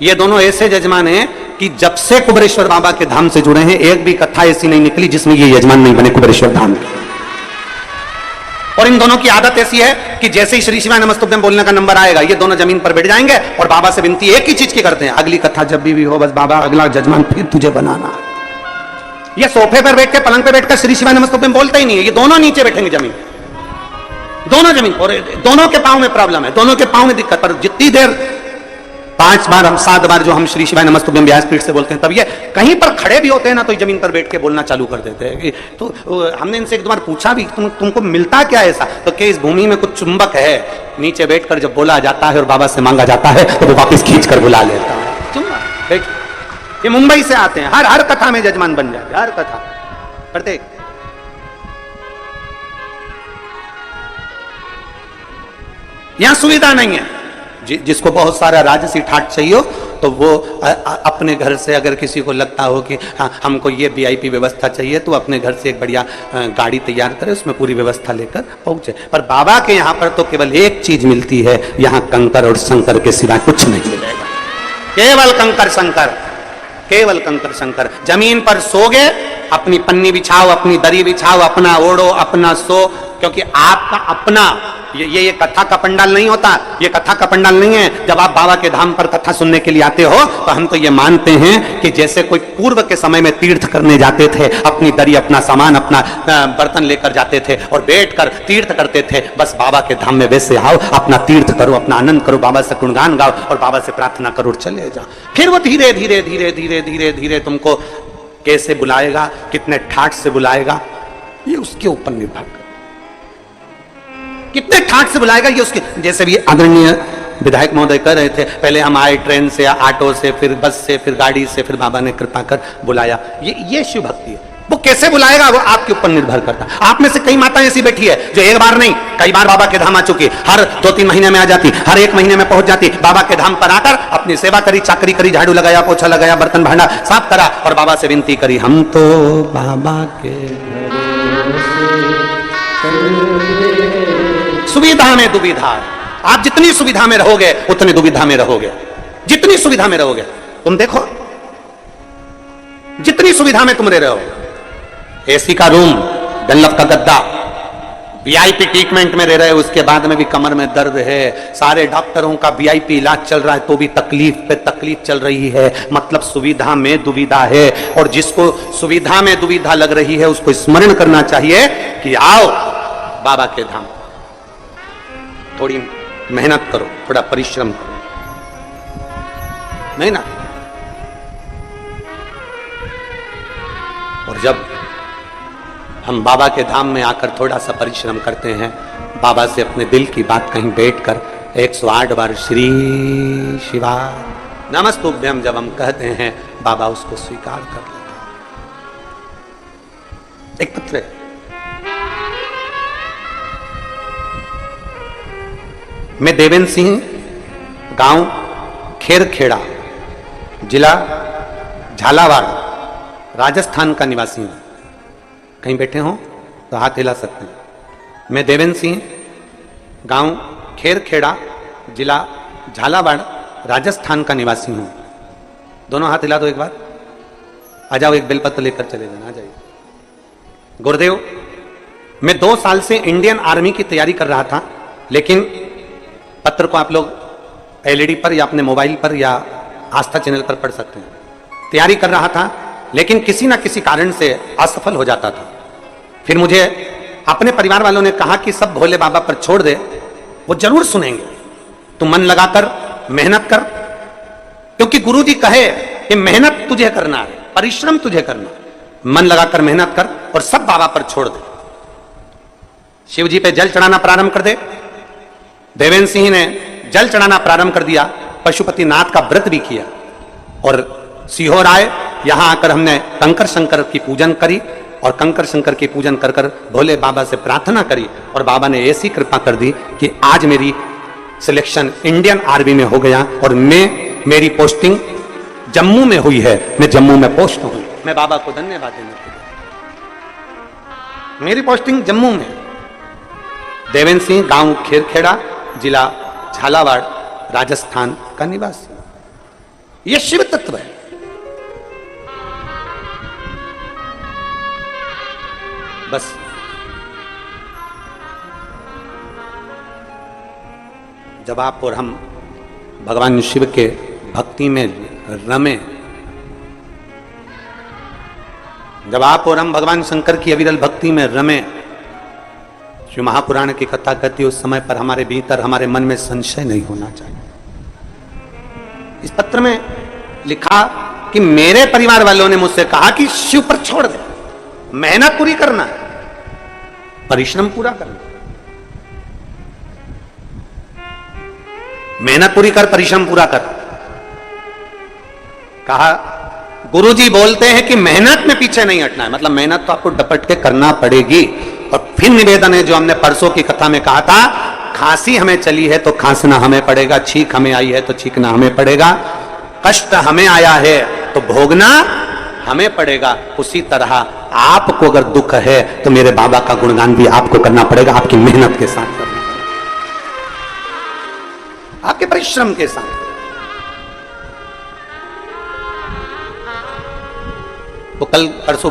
ये दोनों ऐसे जजमान हैं कि जब से कुबेरेश्वर बाबा के धाम से जुड़े हैं, एक भी कथा ऐसी नहीं निकली जिसमें ये यजमान नहीं बने कुबेरेश्वर धाम के। और इन दोनों की आदत ऐसी है कि जैसे ही श्री शिवाय नमस्तुभ्यम बोलने का नंबर आएगा, ये दोनों जमीन पर बैठ जाएंगे और बाबा से विनती एक ही चीज की करते हैं, अगली कथा जब भी हो, बस बाबा अगला जजमान फिर तुझे बनाना। ये सोफे पर बैठ के, पलंग पे बैठकर श्री शिवाय नमस्तुभ्यम बोलते ही नहीं है, ये दोनों नीचे बैठेंगे जमीन, दोनों जमीन। और दोनों के पांव में प्रॉब्लम है, दोनों के पांव में दिक्कत। पर जितनी देर 5 बार हम 7 बार जो हम श्री शिवाय नमस्तुभ्यम व्यासपीठ से बोलते हैं, तब ये कहीं पर खड़े भी होते हैं ना, तो जमीन पर बैठ के बोलना चालू कर देते हैं। तो हमने इनसे एक बार पूछा भी, तुमको मिलता क्या ऐसा? तो क्या इस भूमि में कुछ चुंबक है, नीचे बैठकर जब बोला जाता है और बाबा से मांगा जाता है तो वो वापस खींच कर बुला लेता है। चुंबक। ये मुंबई से आते हैं, हर कथा में जजमान बन जाते, हर कथा, प्रत्येक। यहां सुविधा नहीं है। जिसको बहुत सारा राजसी ठाट चाहिए तो वो अपने घर से, अगर किसी को लगता हो कि हाँ हमको ये वीआईपी व्यवस्था चाहिए, तो अपने घर से एक बढ़िया गाड़ी तैयार करे, उसमें पूरी व्यवस्था लेकर पहुंचे। पर बाबा के यहाँ पर तो केवल एक चीज मिलती है, यहाँ कंकर और शंकर के सिवा कुछ नहीं मिलेगा। केवल कंकर शंकर, केवल कंकर शंकर। जमीन पर सोगे, अपनी पन्नी बिछाओ, अपनी दरी बिछाओ, अपना ओढ़ो, अपना सो, क्योंकि आपका अपना ये कथा का पंडाल नहीं होता, ये कथा का पंडाल नहीं है। जब आप बाबा के धाम पर कथा सुनने के लिए आते हो, तो हम तो ये मानते हैं कि जैसे कोई पूर्व के समय में तीर्थ करने जाते थे, अपनी दरी, अपना सामान, अपना बर्तन लेकर जाते थे और बैठकर तीर्थ करते थे, बस बाबा के धाम में वैसे आओ, अपना तीर्थ करो, अपना आनंद करो, बाबा से गुणगान गाओ और बाबा से प्रार्थना करो और चले जाओ। फिर वो धीरे धीरे धीरे धीरे धीरे धीरे तुमको कैसे बुलाएगा, कितने ठाठ से बुलाएगा, ये उसके ऊपर निर्भर कर, कितने ठाट से बुलाएगा ये उसके। जैसे भी आदरणीय विधायक महोदय कह रहे थे, पहले हम आए ट्रेन से, ऑटो से, फिर बस से, फिर गाड़ी से, फिर बाबा ने कृपा कर बुलाया। ये शिव भक्ति है। वो कैसे बुलाएगा वो आपके ऊपर निर्भर करता है। आप में से कई माताएं ऐसी बैठी है जो एक बार नहीं कई बार बाबा के धाम आ चुकी, हर 2-3 महीने में आ जाती, हर 1 महीने में पहुंच जाती, बाबा के धाम पर आकर अपनी सेवा करी, चाकरी करी, झाड़ू लगाया, पोछा लगाया, बर्तन भांडा साफ करा और बाबा से विनती करी, हम तो बाबा के सुविधा में दुविधा। आप जितनी सुविधा में रहोगे उतनी दुविधा में रहोगे, जितनी सुविधा में रहोगे। तुम देखो जितनी सुविधा में तुम रह रहे हो, एसी का रूम, डनलप का गद्दा, वीआईपी ट्रीटमेंट में रह रहे हो, उसके बाद में भी कमर में दर्द है, सारे डॉक्टरों का वीआईपी इलाज चल रहा है, तो भी तकलीफ पे तकलीफ चल रही है। मतलब सुविधा में दुविधा है। और जिसको सुविधा में दुविधा लग रही है उसको स्मरण करना चाहिए कि आओ बाबा के धाम, थोड़ी मेहनत करो, थोड़ा परिश्रम करो, नहीं ना। और जब हम बाबा के धाम में आकर थोड़ा सा परिश्रम करते हैं, बाबा से अपने दिल की बात कहीं बैठकर 108 बार श्री शिवाय नमस्तुभ्यम जब हम कहते हैं, बाबा उसको स्वीकार कर लेते हैं। एक पत्र है, मैं देवेंद्र सिंह, गांव खेरखेड़ा, जिला झालावाड़, राजस्थान का निवासी हूं। कहीं बैठे हो तो हाथ हिला सकते हैं। मैं देवेंद्र सिंह, गांव खेरखेड़ा, जिला झालावाड़, राजस्थान का निवासी हूं। दोनों हाथ हिला दो एक बार। आ जाओ, एक बेलपत्र लेकर चले जाना, आ जाइए। गुरुदेव, मैं 2 साल से इंडियन आर्मी की तैयारी कर रहा था, लेकिन पत्र को आप लोग एलईडी पर या अपने मोबाइल पर या आस्था चैनल पर पढ़ सकते हैं। तैयारी कर रहा था, लेकिन किसी ना किसी कारण से असफल हो जाता था। फिर मुझे अपने परिवार वालों ने कहा कि सब भोले बाबा पर छोड़ दे, वो जरूर सुनेंगे, तू मन लगाकर मेहनत कर, क्योंकि गुरुजी कहे कि मेहनत तुझे करना है, परिश्रम तुझे करना है, मन लगाकर मेहनत कर और सब बाबा पर छोड़ दे। शिव जी पे जल चढ़ाना प्रारंभ कर दे। देवेंद्र सिंह ने जल चढ़ाना प्रारंभ कर दिया, पशुपति नाथ का व्रत भी किया और सीहोर आए यहां आकर हमने कंकर शंकर की पूजन करी और कंकर शंकर की पूजन कर कर भोले बाबा से प्रार्थना करी और बाबा ने ऐसी कृपा कर दी कि आज मेरी सिलेक्शन इंडियन आर्मी में हो गया और मेरी पोस्टिंग जम्मू में हुई है। मैं जम्मू में पोस्ट हूं। मैं बाबा को धन्यवाद देना चाहता हूं। मेरी पोस्टिंग जम्मू में, देवेंद्र सिंह, गांव खेरखेड़ा, जिला झालावाड़, राजस्थान का निवासी। यह शिव तत्व है। बस जब आप और हम भगवान शिव के भक्ति में रमे, जब आप और हम भगवान शंकर की अविरल भक्ति में रमे, जो महापुराण की कथा कहती है, उस समय पर हमारे भीतर, हमारे मन में संशय नहीं होना चाहिए। इस पत्र में लिखा कि मेरे परिवार वालों ने मुझसे कहा कि शिव पर छोड़ दे, मेहनत पूरी करना है, परिश्रम पूरा करना, मेहनत पूरी कर, परिश्रम पूरा कर। कहा गुरुजी बोलते हैं कि मेहनत में पीछे नहीं हटना है, मतलब मेहनत तो आपको डपट के करना पड़ेगी। और फिर निवेदन है जो हमने परसों की कथा में कहा था, खांसी हमें चली है तो खांसना हमें पड़ेगा, छींक हमें आई है तो छींकना हमें पड़ेगा, कष्ट हमें आया है तो भोगना हमें पड़ेगा। उसी तरह आपको अगर दुख है तो मेरे बाबा का गुणगान भी आपको करना पड़ेगा, आपकी मेहनत के साथ करना पड़ेगा, आपके परिश्रम के साथ। वो कल परसों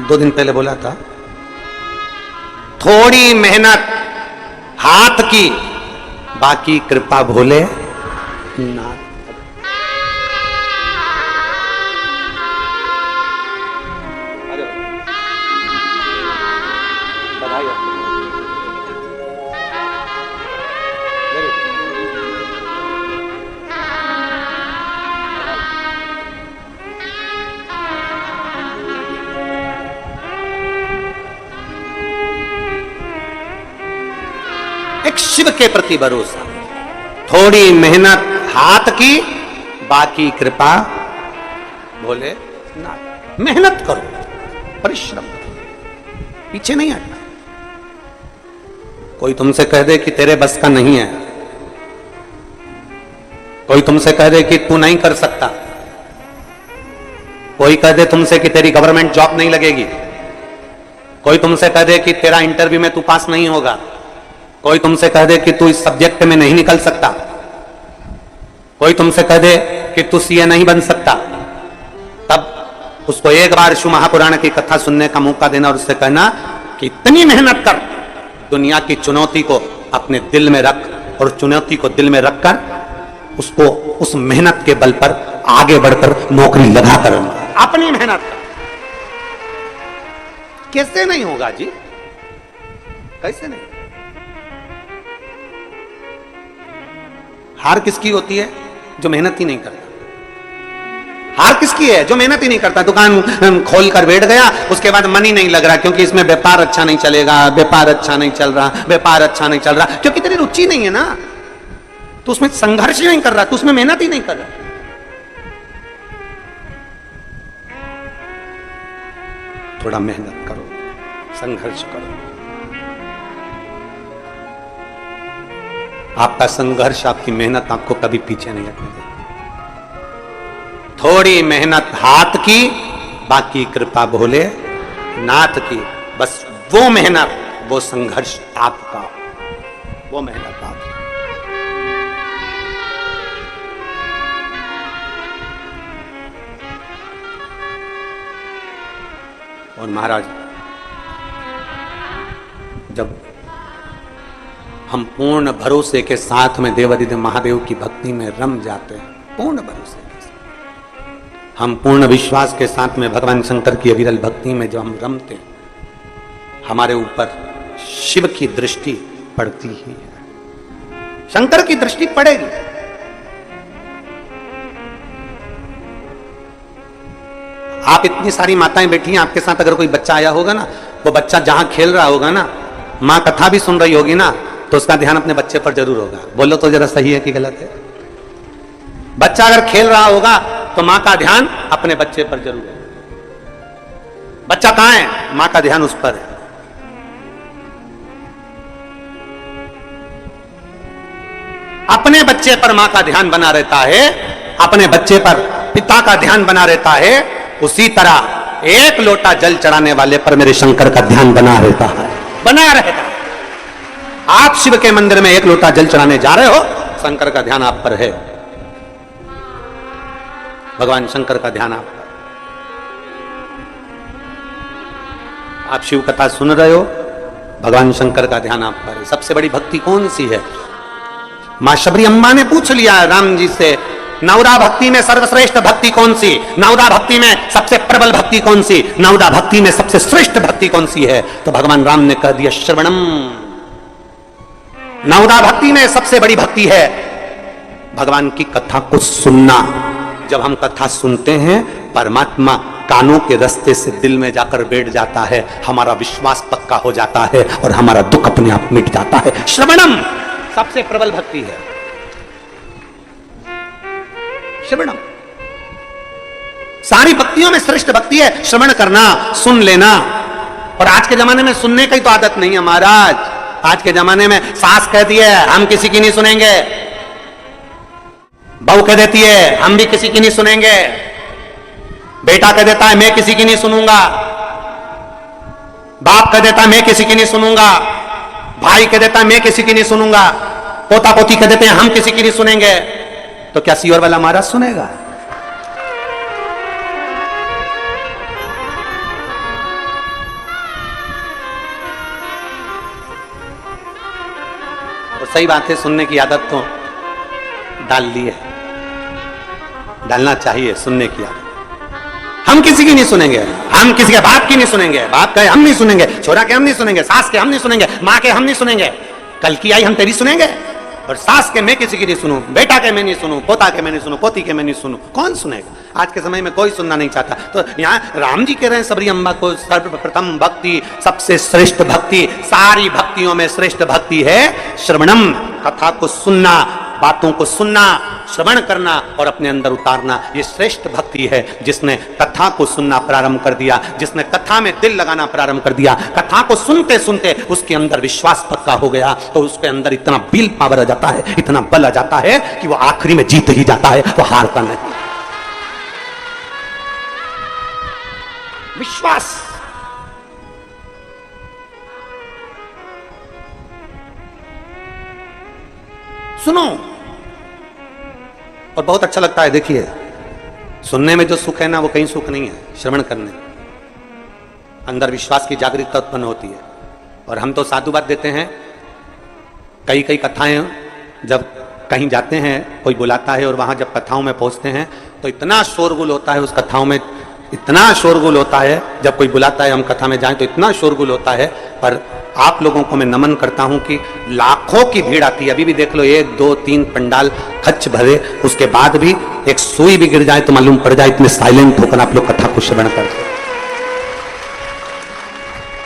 2 दिन पहले बोला था, थोड़ी मेहनत हाथ की, बाकी कृपा भोले नाथ। एक शिव के प्रति भरोसा, थोड़ी मेहनत हाथ की, बाकी कृपा भोले नाथ। मेहनत करो, परिश्रम करो, पीछे नहीं हटना। कोई तुमसे कह दे कि तेरे बस का नहीं है, कोई तुमसे कह दे कि तू नहीं कर सकता, कोई कह दे तुमसे कि तेरी गवर्नमेंट जॉब नहीं लगेगी, कोई तुमसे कह दे कि तेरा इंटरव्यू में तू पास नहीं होगा, कोई तुमसे कह दे कि तू इस सब्जेक्ट में नहीं निकल सकता, कोई तुमसे कह दे कि तू सीए नहीं बन सकता, तब उसको एक बार शिव महापुराण की कथा सुनने का मौका देना और उससे कहना कि इतनी मेहनत कर, दुनिया की चुनौती को अपने दिल में रख और चुनौती को दिल में रखकर उसको उस मेहनत के बल पर आगे बढ़कर नौकरी लगाकर अपनी मेहनत कर। कैसे नहीं होगा जी, कैसे नहीं? हार किसकी होती है? जो मेहनत ही नहीं करता। हार किसकी है? जो मेहनत ही नहीं करता। दुकान खोल कर बैठ गया, उसके बाद मन ही नहीं लग रहा क्योंकि इसमें व्यापार अच्छा नहीं चलेगा, व्यापार अच्छा नहीं चल रहा, व्यापार अच्छा नहीं चल रहा, क्योंकि तेरी रुचि नहीं है ना, तो उसमें संघर्ष ही नहीं कर रहा, तो उसमें मेहनत ही नहीं कर रहा। थोड़ा मेहनत करो, संघर्ष करो। आपका संघर्ष, आपकी मेहनत आपको कभी पीछे नहीं हटने देगी। थोड़ी मेहनत हाथ की, बाकी कृपा भोले नाथ की। बस वो मेहनत, वो संघर्ष आपका, वो मेहनत आपकी। और महाराज, जब हम पूर्ण भरोसे के साथ में देवाधिदेव महादेव की भक्ति में रम जाते हैं, पूर्ण भरोसे के साथ, हम पूर्ण विश्वास के साथ में भगवान शंकर की अविरल भक्ति में जब हम रमते हैं, हमारे ऊपर शिव की दृष्टि पड़ती ही है, शंकर की दृष्टि पड़ेगी। आप इतनी सारी माताएं बैठी हैं, आपके साथ अगर कोई बच्चा आया होगा ना, वो बच्चा जहां खेल रहा होगा ना, मां कथा भी सुन रही होगी ना, तो उसका ध्यान अपने बच्चे पर जरूर होगा। बोलो तो जरा सही है कि गलत है? बच्चा अगर खेल रहा होगा तो मां का ध्यान अपने बच्चे पर जरूर है। बच्चा कहां है, मां का ध्यान उस पर है। अपने बच्चे पर मां का ध्यान बना रहता है, अपने बच्चे पर पिता का ध्यान बना रहता है, उसी तरह एक लोटा जल चढ़ाने वाले पर मेरे शंकर का ध्यान बना रहता है, बना रहता है। आप शिव के मंदिर में एक लोटा जल चढ़ाने जा रहे हो, शंकर का ध्यान आप पर है, भगवान शंकर का ध्यान आप पर। आप शिव कथा सुन रहे हो, भगवान शंकर का ध्यान आप पर है। सबसे बड़ी भक्ति कौन सी है? मां शबरी अम्बा ने पूछ लिया राम जी से, नवदा भक्ति में सर्वश्रेष्ठ भक्ति कौन सी, नवदा भक्ति में सबसे प्रबल भक्ति कौन सी, नवदा भक्ति में सबसे श्रेष्ठ भक्ति कौन सी है? तो भगवान राम ने कह दिया श्रवणम। नवदा भक्ति में सबसे बड़ी भक्ति है भगवान की कथा को सुनना। जब हम कथा सुनते हैं, परमात्मा कानों के रास्ते से दिल में जाकर बैठ जाता है, हमारा विश्वास पक्का हो जाता है और हमारा दुख अपने आप मिट जाता है। श्रवणम सबसे प्रबल भक्ति है, श्रवणम। सारी भक्तियों में श्रेष्ठ भक्ति है श्रवण करना, सुन लेना। और आज के जमाने में सुनने की तो आदत नहीं है महाराज। आज के जमाने में सास कहती है हम किसी की नहीं सुनेंगे, बहू कह देती है हम भी किसी की नहीं सुनेंगे, बेटा कह देता है मैं किसी की नहीं सुनूंगा, बाप कह देता है मैं किसी की नहीं सुनूंगा, भाई कह देता है मैं किसी की नहीं सुनूंगा, पोता पोती कह देते हैं हम किसी की नहीं सुनेंगे। तो क्या सीवर वाला महाराज सुनेगा? और सही बात है, सुनने की आदत तो डाल ली है, डालना चाहिए सुनने की आदत। हम किसी की नहीं सुनेंगे, हम किसी के बाप की नहीं सुनेंगे, बाप के हम नहीं सुनेंगे, छोरा के हम नहीं सुनेंगे, सास के हम नहीं सुनेंगे, माँ के हम नहीं सुनेंगे, कल की आई हम तेरी सुनेंगे। और सास के मैं किसी की नहीं सुनूं, बेटा के मैं नहीं सुनूं, पोता के मैं नहीं सुनूं, पोती के मैं नहीं सुनूं, कौन सुनेगा? आज के समय में कोई सुनना नहीं चाहता। तो यहाँ राम जी कह रहे हैं सबरी अम्बा को सर्वप्रथम भक्ति, सबसे श्रेष्ठ भक्ति, सारी भक्तियों में श्रेष्ठ भक्ति है श्रवणम। कथा को सुनना, बातों को सुनना, श्रवण करना और अपने अंदर उतारना, ये श्रेष्ठ भक्ति है। जिसने कथा को सुनना प्रारंभ कर दिया, जिसने कथा में दिल लगाना प्रारंभ कर दिया, कथा को सुनते सुनते उसके अंदर विश्वास पक्का हो गया, तो उसके अंदर इतना विल पावर आ जाता है, इतना बल आ जाता है कि वो आखिरी में जीत ही जाता है, वो हारता नहीं। विश्वास। सुनो, और बहुत अच्छा लगता है। देखिए, सुनने में जो सुख है ना, वो कहीं सुख नहीं है, श्रवण करने अंदर विश्वास की जागरूकता उत्पन्न होती है। और हम तो साधुवाद देते हैं, कई कई कथाएं जब कहीं जाते हैं, कोई बुलाता है और वहां जब कथाओं में पहुंचते हैं तो इतना शोरगुल होता है, उस कथाओं में इतना शोरगुल होता है। जब कोई बुलाता है हम कथा में जाएं तो इतना शोरगुल होता है। पर आप लोगों को मैं नमन करता हूं कि लाखों की भीड़ आती है। अभी भी देख लो, 1 2 3 पंडाल खच्च भरे, उसके बाद भी एक सुई भी गिर जाए तो मालूम पड़ जाए, इतने साइलेंट होकर आप लोग कथा को श्रवण करते हो,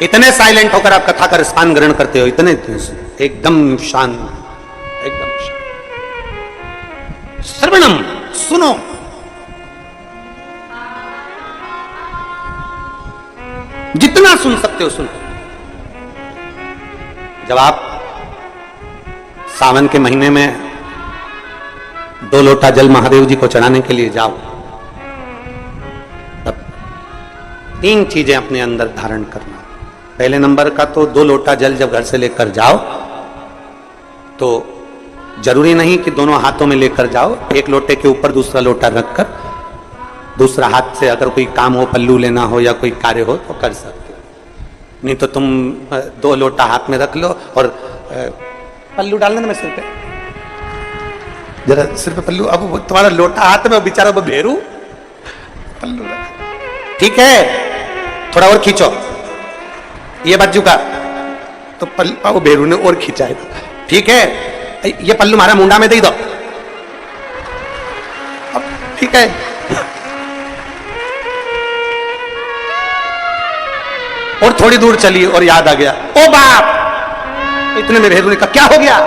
इतने साइलेंट होकर आप कथा का रसपान ग्रहण करते हो, इतने एकदम शांत, एकदम शांत। श्रवणम, सुनो। जितना सुन सकते हो सुनो। जब आप सावन के महीने में 2 लोटा जल महादेव जी को चढ़ाने के लिए जाओ, तब 3 चीजें अपने अंदर धारण करना। पहले नंबर का तो 2 लोटा जल जब घर से लेकर जाओ तो जरूरी नहीं कि दोनों हाथों में लेकर जाओ, एक लोटे के ऊपर दूसरा लोटा रखकर दूसरा हाथ से अगर कोई काम हो, पल्लू लेना हो या कोई कार्य हो तो कर सकते हो। नहीं तो तुम 2 लोटा हाथ में रख लो और पल्लू डालने में सिर पे, जरा सिर पे पल्लू। अब तुम्हारा लोटा हाथ में, बेचारा वो भेरू पल्लू रख, ठीक है, थोड़ा और खींचो, ये बाजू का तो पल्लू वो भेरू ने और खींचा है, ठीक है, ये पल्लू हमारा मुंडा में दे दो, ठीक है। और थोड़ी दूर चली और याद आ गया, ओ बाप, इतने में भेरू ने कहा क्या हो गया,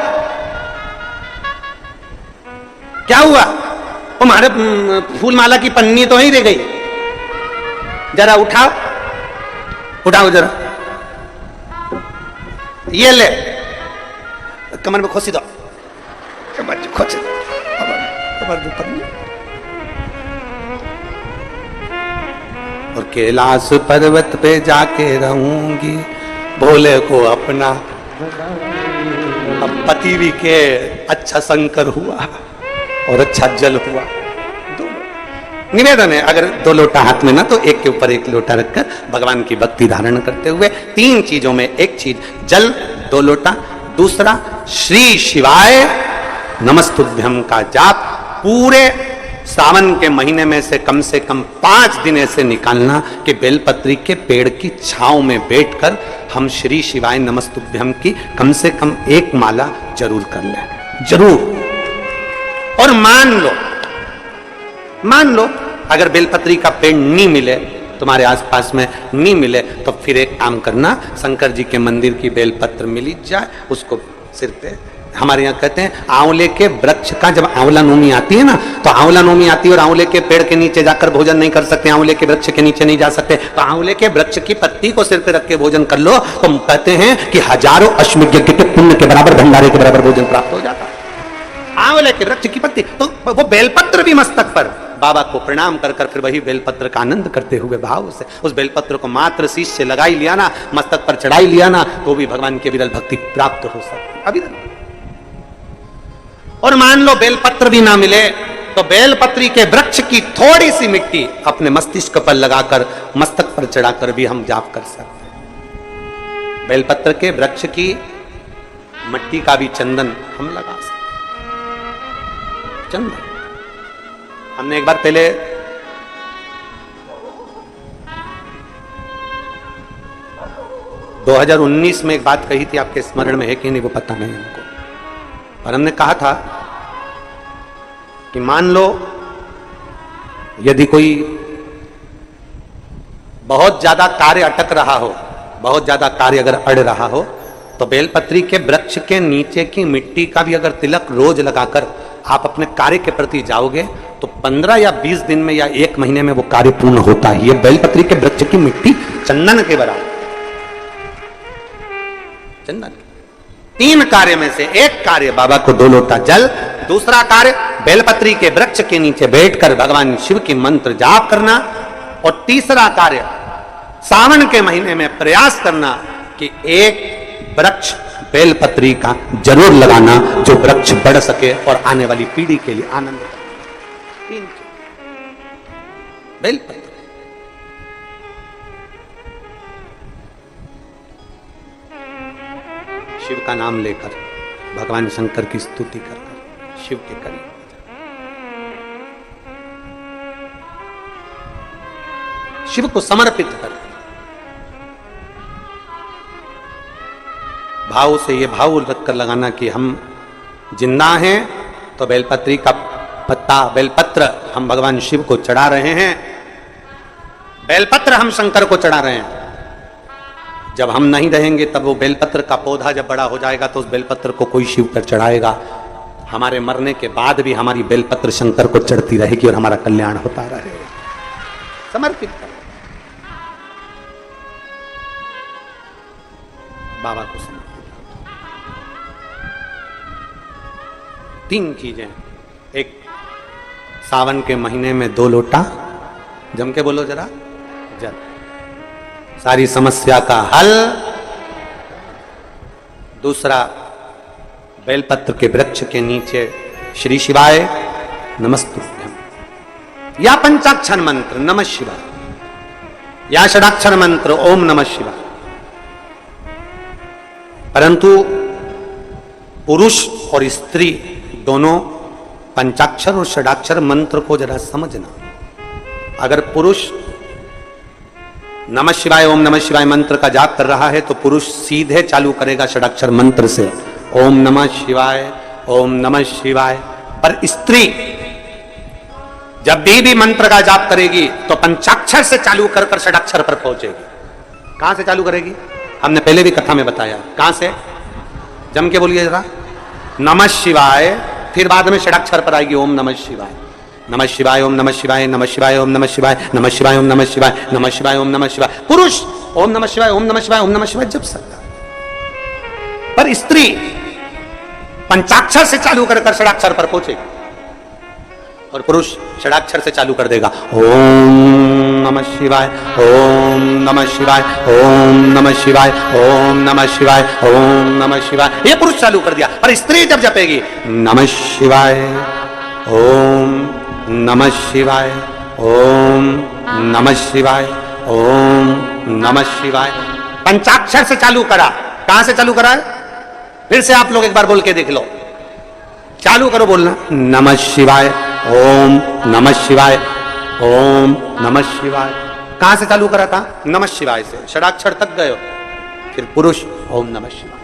क्या हुआ? हमारे फूल माला की पन्नी तो ही रह गई, जरा उठाओ उठाओ जरा, ये ले कमर में खोसी दो, कमर में खोसी दो, कमर में पन्नी। और कैलाश पर्वत पे जाके रहूंगी भोले को अपना। अब पति भी के अच्छा शंकर हुआ और अच्छा जल हुआ। निवेदन है, अगर 2 लोटा हाथ में ना तो एक के ऊपर एक लोटा रखकर भगवान की भक्ति धारण करते हुए 3 चीजों में एक चीज जल 2 लोटा, दूसरा श्री शिवाय नमस्तुभ्यम का जाप पूरे सावन के महीने में से कम 5 दिन ऐसे निकालना कि बेलपत्री के पेड़ की छांव में बैठकर हम श्री शिवाय नमस्तुभ्यम की कम से कम 1 माला जरूर कर लें, जरूर। और मान लो अगर बेलपत्री का पेड़ नहीं मिले, तुम्हारे आसपास में नहीं मिले, तो फिर एक काम करना, शंकर जी के मंदिर की बेलपत्र मिली जाए, उसको सिर पे, हमारे यहाँ कहते हैं आंवले के वृक्ष का जब आंवला नोमी आती है ना, तो आंवला नोमी आती है और आंवले के पेड़ के नीचे जाकर भोजन नहीं कर सकते, आंवले के वृक्ष के नीचे नहीं जा सकते, तो आंवले के वृक्ष की पत्ती को सिर पे रख के भोजन कर लो, तो कहते हैं कि हजारों अश्वमेध यज्ञ के पुण्य के बराबर, भंडारे के बराबर भोजन प्राप्त हो जाता है। आंवले के वृक्ष की पत्ती, तो वो बेलपत्र भी मस्तक पर बाबा को प्रणाम कर कर फिर वही बेलपत्र का आनंद करते हुए भाव से उस बेलपत्र को मात्र शीश से लगाई लिया ना, मस्तक पर चढ़ाई लिया ना, तो भी भगवान की विरल भक्ति प्राप्त हो सकती अविरल। और मान लो बेलपत्र भी ना मिले, तो बेलपत्री के वृक्ष की थोड़ी सी मिट्टी अपने मस्तिष्क पर लगाकर मस्तक पर चढ़ाकर भी हम जाप कर सकते हैं। बेलपत्र के वृक्ष की मिट्टी का भी चंदन हम लगा सकते, चंदन। हमने एक बार पहले दो 2019 में एक बात कही थी, आपके स्मरण में है कि नहीं वो पता नहीं हमको, पर हमने कहा था कि मान लो यदि कोई बहुत ज्यादा कार्य अटक रहा हो, बहुत ज्यादा कार्य अगर अड़ रहा हो, तो बेलपत्री के वृक्ष के नीचे की मिट्टी का भी अगर तिलक रोज लगाकर आप अपने कार्य के प्रति जाओगे, तो 15 या 20 दिन में या 1 महीने में वो कार्य पूर्ण होता है। ये बेलपत्री के वृक्ष की मिट्टी चंदन के बराबर, चंदन। 3 कार्य में से एक कार्य बाबा को 2 लोटा जल, दूसरा कार्य बेलपत्री के वृक्ष के नीचे बैठकर भगवान शिव की मंत्र जाप करना, और तीसरा कार्य सावन के महीने में प्रयास करना कि एक वृक्ष बेलपत्री का जरूर लगाना, जो वृक्ष बढ़ सके और आने वाली पीढ़ी के लिए आनंद। बेलपत्र शिव का नाम लेकर, भगवान शंकर की स्तुति कर शिव के करीब, शिव को समर्पित कर, भाव से ये भाव रखकर लगाना कि हम जिंदा हैं तो बेलपत्री का पत्ता, बेलपत्र हम भगवान शिव को चढ़ा रहे हैं, बेलपत्र हम शंकर को चढ़ा रहे हैं। जब हम नहीं रहेंगे तब वो बेलपत्र का पौधा जब बड़ा हो जाएगा तो उस बेलपत्र को कोई शिव पर चढ़ाएगा। हमारे मरने के बाद भी हमारी बेलपत्र शंकर को चढ़ती रहेगी और हमारा कल्याण होता रहेगा। समर्पित कर बाबा को समर्पित। 3 चीजें, एक सावन के महीने में 2 लोटा, जम के बोलो जरा, जल, सारी समस्या का हल। दूसरा बेलपत्र के वृक्ष के नीचे श्री शिवाय नमस्तुभ्यम, या पंचाक्षर मंत्र नमः शिवाय, या षडाक्षर मंत्र ओम नमः शिवाय। परंतु पुरुष और स्त्री दोनों पंचाक्षर और षडाक्षर मंत्र को जरा समझना। अगर पुरुष नमः शिवाय ओम नमः शिवाय मंत्र का जाप कर रहा है तो पुरुष सीधे चालू करेगा षडाक्षर मंत्र से, ओम नमः शिवाय ओम नमः शिवाय। पर स्त्री जब भी मंत्र का जाप करेगी तो पंचाक्षर से चालू कर कर षडाक्षर पर पहुंचेगी। कहां से चालू करेगी? हमने पहले भी कथा में बताया। कहां से? जम के बोलिए जरा, नमः शिवाय, फिर बाद में षडाक्षर पर आएगी ओम नमः शिवाय। नमः शिवाय, ओम नमः शिवाय, नमः शिवाय, ओम नमः शिवाय, नमः शिवाय, ओम नमः शिवाय, नमः शिवाय, ओम नमः शिवाय। पुरुष ओम नमः शिवाय, ओम नमः शिवाय, ओम नमः शिवाय जप सकता, पर स्त्री पंचाक्षर से चालू कर षडाक्षर पर पहुंचेगी और पुरुष षडाक्षर से चालू कर देगा। ओम नमः शिवाय, ओम नमः शिवाय, ओम नमः शिवाय, ओम नमः शिवाय, ओम नमः शिवाय, ये पुरुष चालू कर दिया। पर स्त्री जब जपेगी नमः शिवाय, ओम नमः शिवाय, ओम नमः शिवाय, ओम नमः शिवाय, पंचाक्षर से चालू करा। कहां से चालू करा है? फिर से आप लोग एक बार बोल के देख लो, चालू करो बोलना, नमः शिवाय, ओम नमः शिवाय, ओम नमः शिवाय। कहां से चालू करा था? नमः शिवाय से, षडाक्षर तक गए हो। फिर पुरुष ओम नमः शिवाय,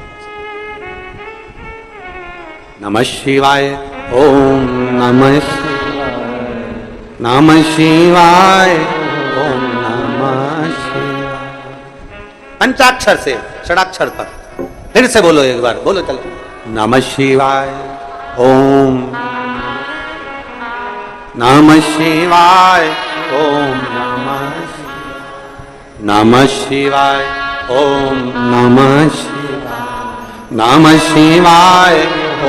नमः शिवाय, ओम नमः शिवाय, नमः शिवाय, ओम नमः शिवाय, पंचाक्षर से षडाक्षर तक। फिर से बोलो एक बार, बोलो चलो, नमः शिवाय, ओम नमः शिवाय, ओम नमः शिवाय, ओम नमः शिवाय, नमः शिवाय,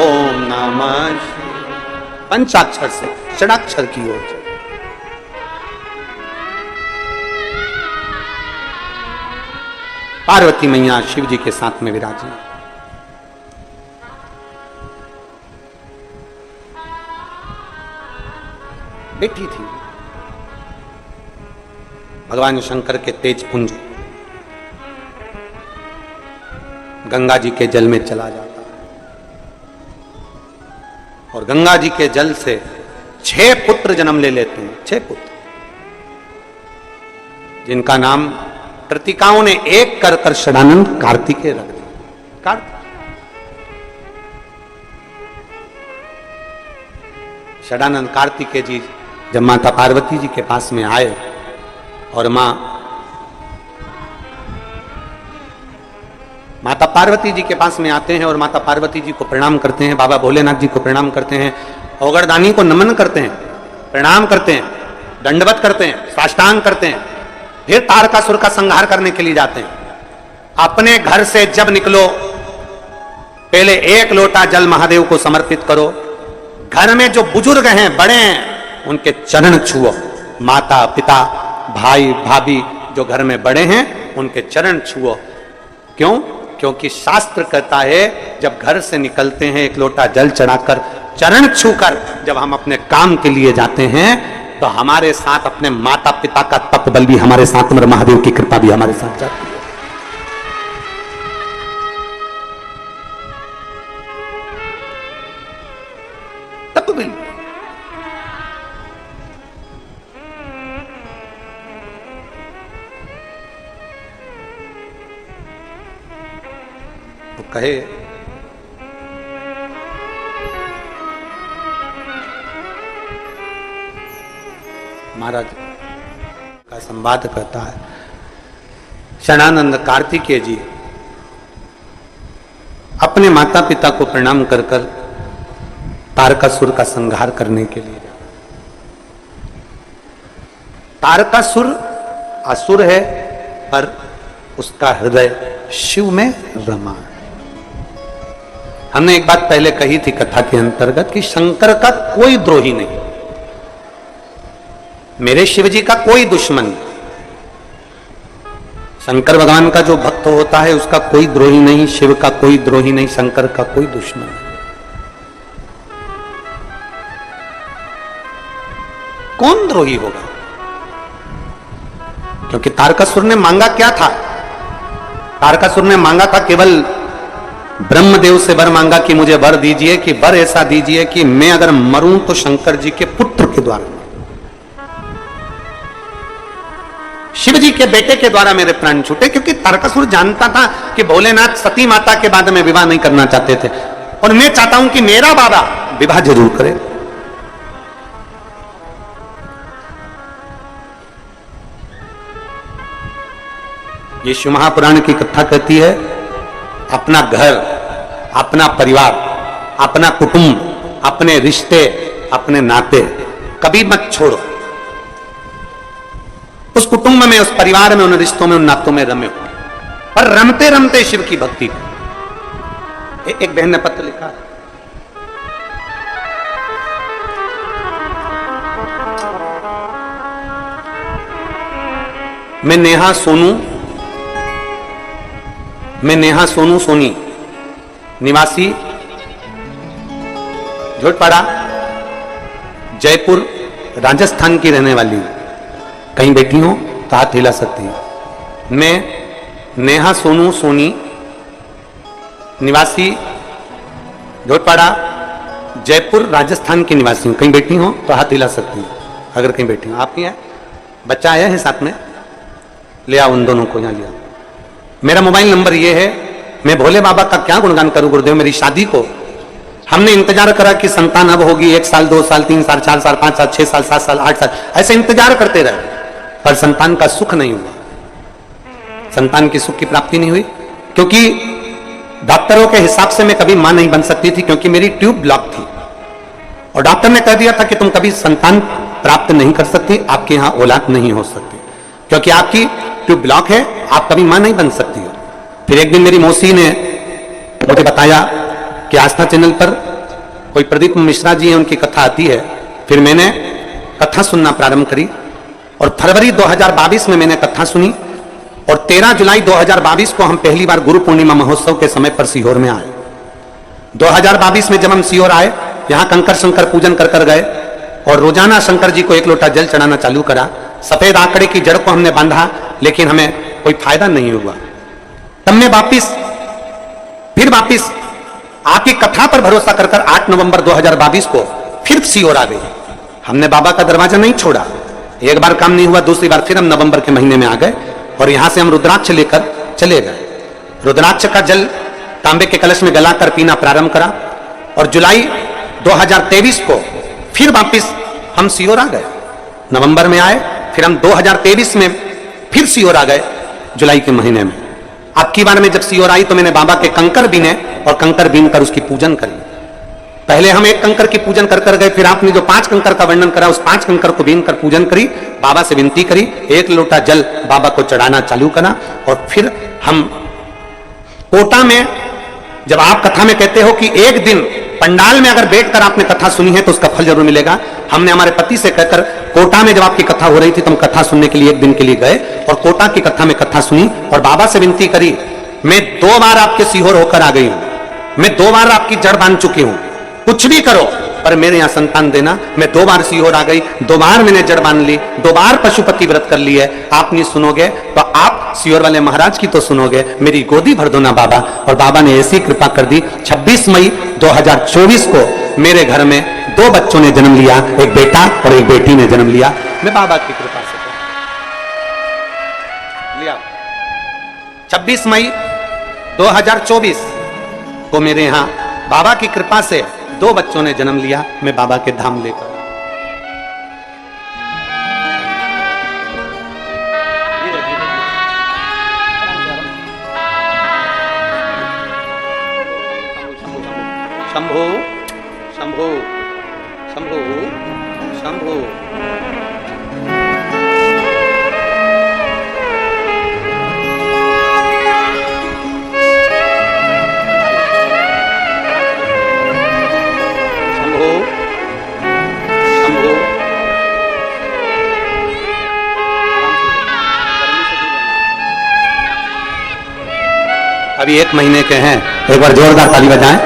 ओम नमः शिवाय, पंचाक्षर से षडाक्षर की ओर। पार्वती मैया शिव जी के साथ में विराजी, बैठी थी। भगवान शंकर के तेज पुंज गंगा जी के जल में चला जाता और गंगा जी के जल से 6 पुत्र जन्म ले लेते हैं। 6 पुत्र जिनका नाम कृतिकाओं ने एक कर कर षडानंद कार्तिकेय रख दिया। कार्तिक षडानंद कार्तिकेय जी जब माता पार्वती जी के पास में आए और माता पार्वती जी के पास में आते हैं और माता पार्वती जी को प्रणाम करते हैं, बाबा भोलेनाथ जी को प्रणाम करते हैं, औगड़दानी को नमन करते हैं, प्रणाम करते हैं, दंडवत करते हैं, साष्टांग करते हैं। फिर तारकासुर का संहार करने के लिए जाते हैं। अपने घर से जब निकलो पहले 1 लोटा जल महादेव को समर्पित करो। घर में जो बुजुर्ग हैं, बड़े हैं, उनके चरण छुओ। माता पिता भाई भाभी जो घर में बड़े हैं उनके चरण छुओ। क्यों? क्योंकि शास्त्र कहता है जब घर से निकलते हैं 1 लोटा जल चढ़ाकर चरण छूकर जब हम अपने काम के लिए जाते हैं तो हमारे साथ अपने माता पिता का तपबल भी हमारे साथ और महादेव की कृपा भी हमारे साथ जाती है। तपबल तो कहे महाराज का संवाद करता है। षडानंद कार्तिकेय जी अपने माता पिता को प्रणाम कर कर तारकासुर का संहार करने के लिए। तारकासुर असुर है पर उसका हृदय शिव में रमा। हमने एक बात पहले कही थी कथा के अंतर्गत कि शंकर का कोई द्रोही नहीं, मेरे शिव जी का कोई दुश्मन नहीं। शंकर भगवान का जो भक्त होता है उसका कोई द्रोही नहीं, शिव का कोई द्रोही नहीं, शंकर का कोई दुश्मन नहीं। कौन द्रोही होगा? क्योंकि तारकासुर ने मांगा क्या था? तारकासुर ने मांगा था केवल ब्रह्मदेव से वर मांगा कि मुझे वर दीजिए, कि वर ऐसा दीजिए कि मैं अगर मरूं तो शंकर जी के पुत्र के द्वारा, शिव जी के बेटे के द्वारा मेरे प्राण छूटे। क्योंकि तारकासुर जानता था कि भोलेनाथ सती माता के बाद में विवाह नहीं करना चाहते थे और मैं चाहता हूं कि मेरा बाबा विवाह जरूर करे। ये शिव महापुराण की कथा कहती है अपना घर, अपना परिवार, अपना कुटुंब, अपने रिश्ते, अपने नाते कभी मत छोड़ो। उस कुटुंब में, उस परिवार में, उन रिश्तों में, उन नातों में रमे हो, पर रमते रमते शिव की भक्ति को। एक बहन ने पत्र लिखा है, मैं नेहा सोनू सोनी निवासी झोटपाड़ा जयपुर राजस्थान की रहने वाली हूं। कहीं बैठी हो तो हाथ हिला सकती है। मैं नेहा सोनू सोनी निवासी झोटपाड़ा जयपुर राजस्थान की निवासी हूं। कहीं बैठी हो तो हाथ हिला सकती है अगर कहीं बैठी हो। आप ही हैं? बच्चा आया है साथ में? ले आओ उन दोनों को यहां लिया। मेरा मोबाइल नंबर ये है। मैं भोले बाबा का क्या गुणगान करूं गुरुदेव। मेरी शादी को हमने इंतजार करा कि संतान अब होगी, 1 साल 2 साल 3 साल 4 साल 5 साल 6 साल 7 साल 8 साल ऐसे इंतजार करते रहे, पर संतान का सुख नहीं हुआ। संतान की सुख की प्राप्ति नहीं हुई क्योंकि डॉक्टरों के हिसाब से मैं कभी मां नहीं बन सकती थी, क्योंकि मेरी ट्यूब ब्लॉक थी और डॉक्टर ने कह दिया था कि तुम कभी संतान प्राप्त नहीं कर सकती, आपके यहां औलाद नहीं हो सकती क्योंकि आपकी ट्यूब ब्लॉक है, आप कभी मां नहीं बन सकती हो। फिर एक दिन मेरी मौसी ने मुझे बताया कि आस्था चैनल पर कोई प्रदीप मिश्रा जी हैं, उनकी कथा आती है। फिर मैंने कथा सुनना प्रारंभ करी और फरवरी 2022 में मैंने कथा सुनी और 13 जुलाई 2022 को हम पहली बार गुरु पूर्णिमा महोत्सव के समय पर सीहोर में आए। 2022 में जब हम सीहोर आए, यहां कंकर शंकर पूजन कर कर गए और रोजाना शंकर जी को 1 लोटा जल चढ़ाना चालू करा। सफेद आंकड़े की जड़ को हमने बांधा, लेकिन हमें कोई फायदा नहीं हुआ। तब मैं फिर वापिस आपकी कथा पर भरोसा कर 8 नवंबर 2022 को फिर सीहोर आ गए। हमने बाबा का दरवाजा नहीं छोड़ा। एक बार काम नहीं हुआ, दूसरी बार फिर हम नवंबर के महीने में आ गए और यहां से हम रुद्राक्ष लेकर चले गए। रुद्राक्ष का जल तांबे के कलश में गलाकर पीना प्रारंभ करा और जुलाई 2023 को फिर वापिस हम सीहोर आ गए। नवंबर में आए, फिर हम 2023 में फिर सीहोर आ गए जुलाई के महीने में। अब की बार में जब सीहोर आई तो मैंने बाबा के कंकर बीने और कंकर बीन कर उसकी पूजन करी। पहले हम 1 कंकर की पूजन कर कर गए, फिर आपने जो 5 कंकर का वर्णन करा उस 5 कंकर को बीन कर पूजन करी, बाबा से विनती करी, 1 लोटा जल बाबा को चढ़ाना चालू करा और फिर हम कोटा में, जब आप कथा में कहते हो कि एक दिन पंडाल में अगर बैठकर आपने कथा सुनी है तो उसका फल जरूर मिलेगा, हमने हमारे पति से कहकर कोटा में जब आपकी कथा हो रही थी तो हम कथा सुनने के लिए 1 दिन के लिए गए और कोटा की कथा में कथा सुनी और बाबा से विनती करी। मैं 2 बार आपके सीहोर होकर आ गई हूं, मैं 2 बार आपकी जड़ बांध चुकी हूं, कुछ भी करो पर मेरे यहां संतान देना। मैं 2 बार सीहोर आ गई, 2 बार मैंने जड़ बांध ली, 2 बार पशुपति व्रत कर ली है। आप नहीं सुनोगे तो आप सीहोर वाले महाराज की तो सुनोगे, मेरी गोदी भर दो ना बाबा। और बाबा ने ऐसी कृपा कर दी, 26 मई 2024 को मेरे घर में 2 बच्चों ने जन्म लिया, एक बेटा और एक बेटी ने जन्म लिया। मैं बाबा की कृपा से लिया। 26 मई 2024 को मेरे यहां बाबा की कृपा से 2 बच्चों ने जन्म लिया। मैं बाबा के धाम लेकर शंभो शंभो शंभो शंभो। अभी 1 महीने के हैं, एक बार जोरदार ताली बजाएं।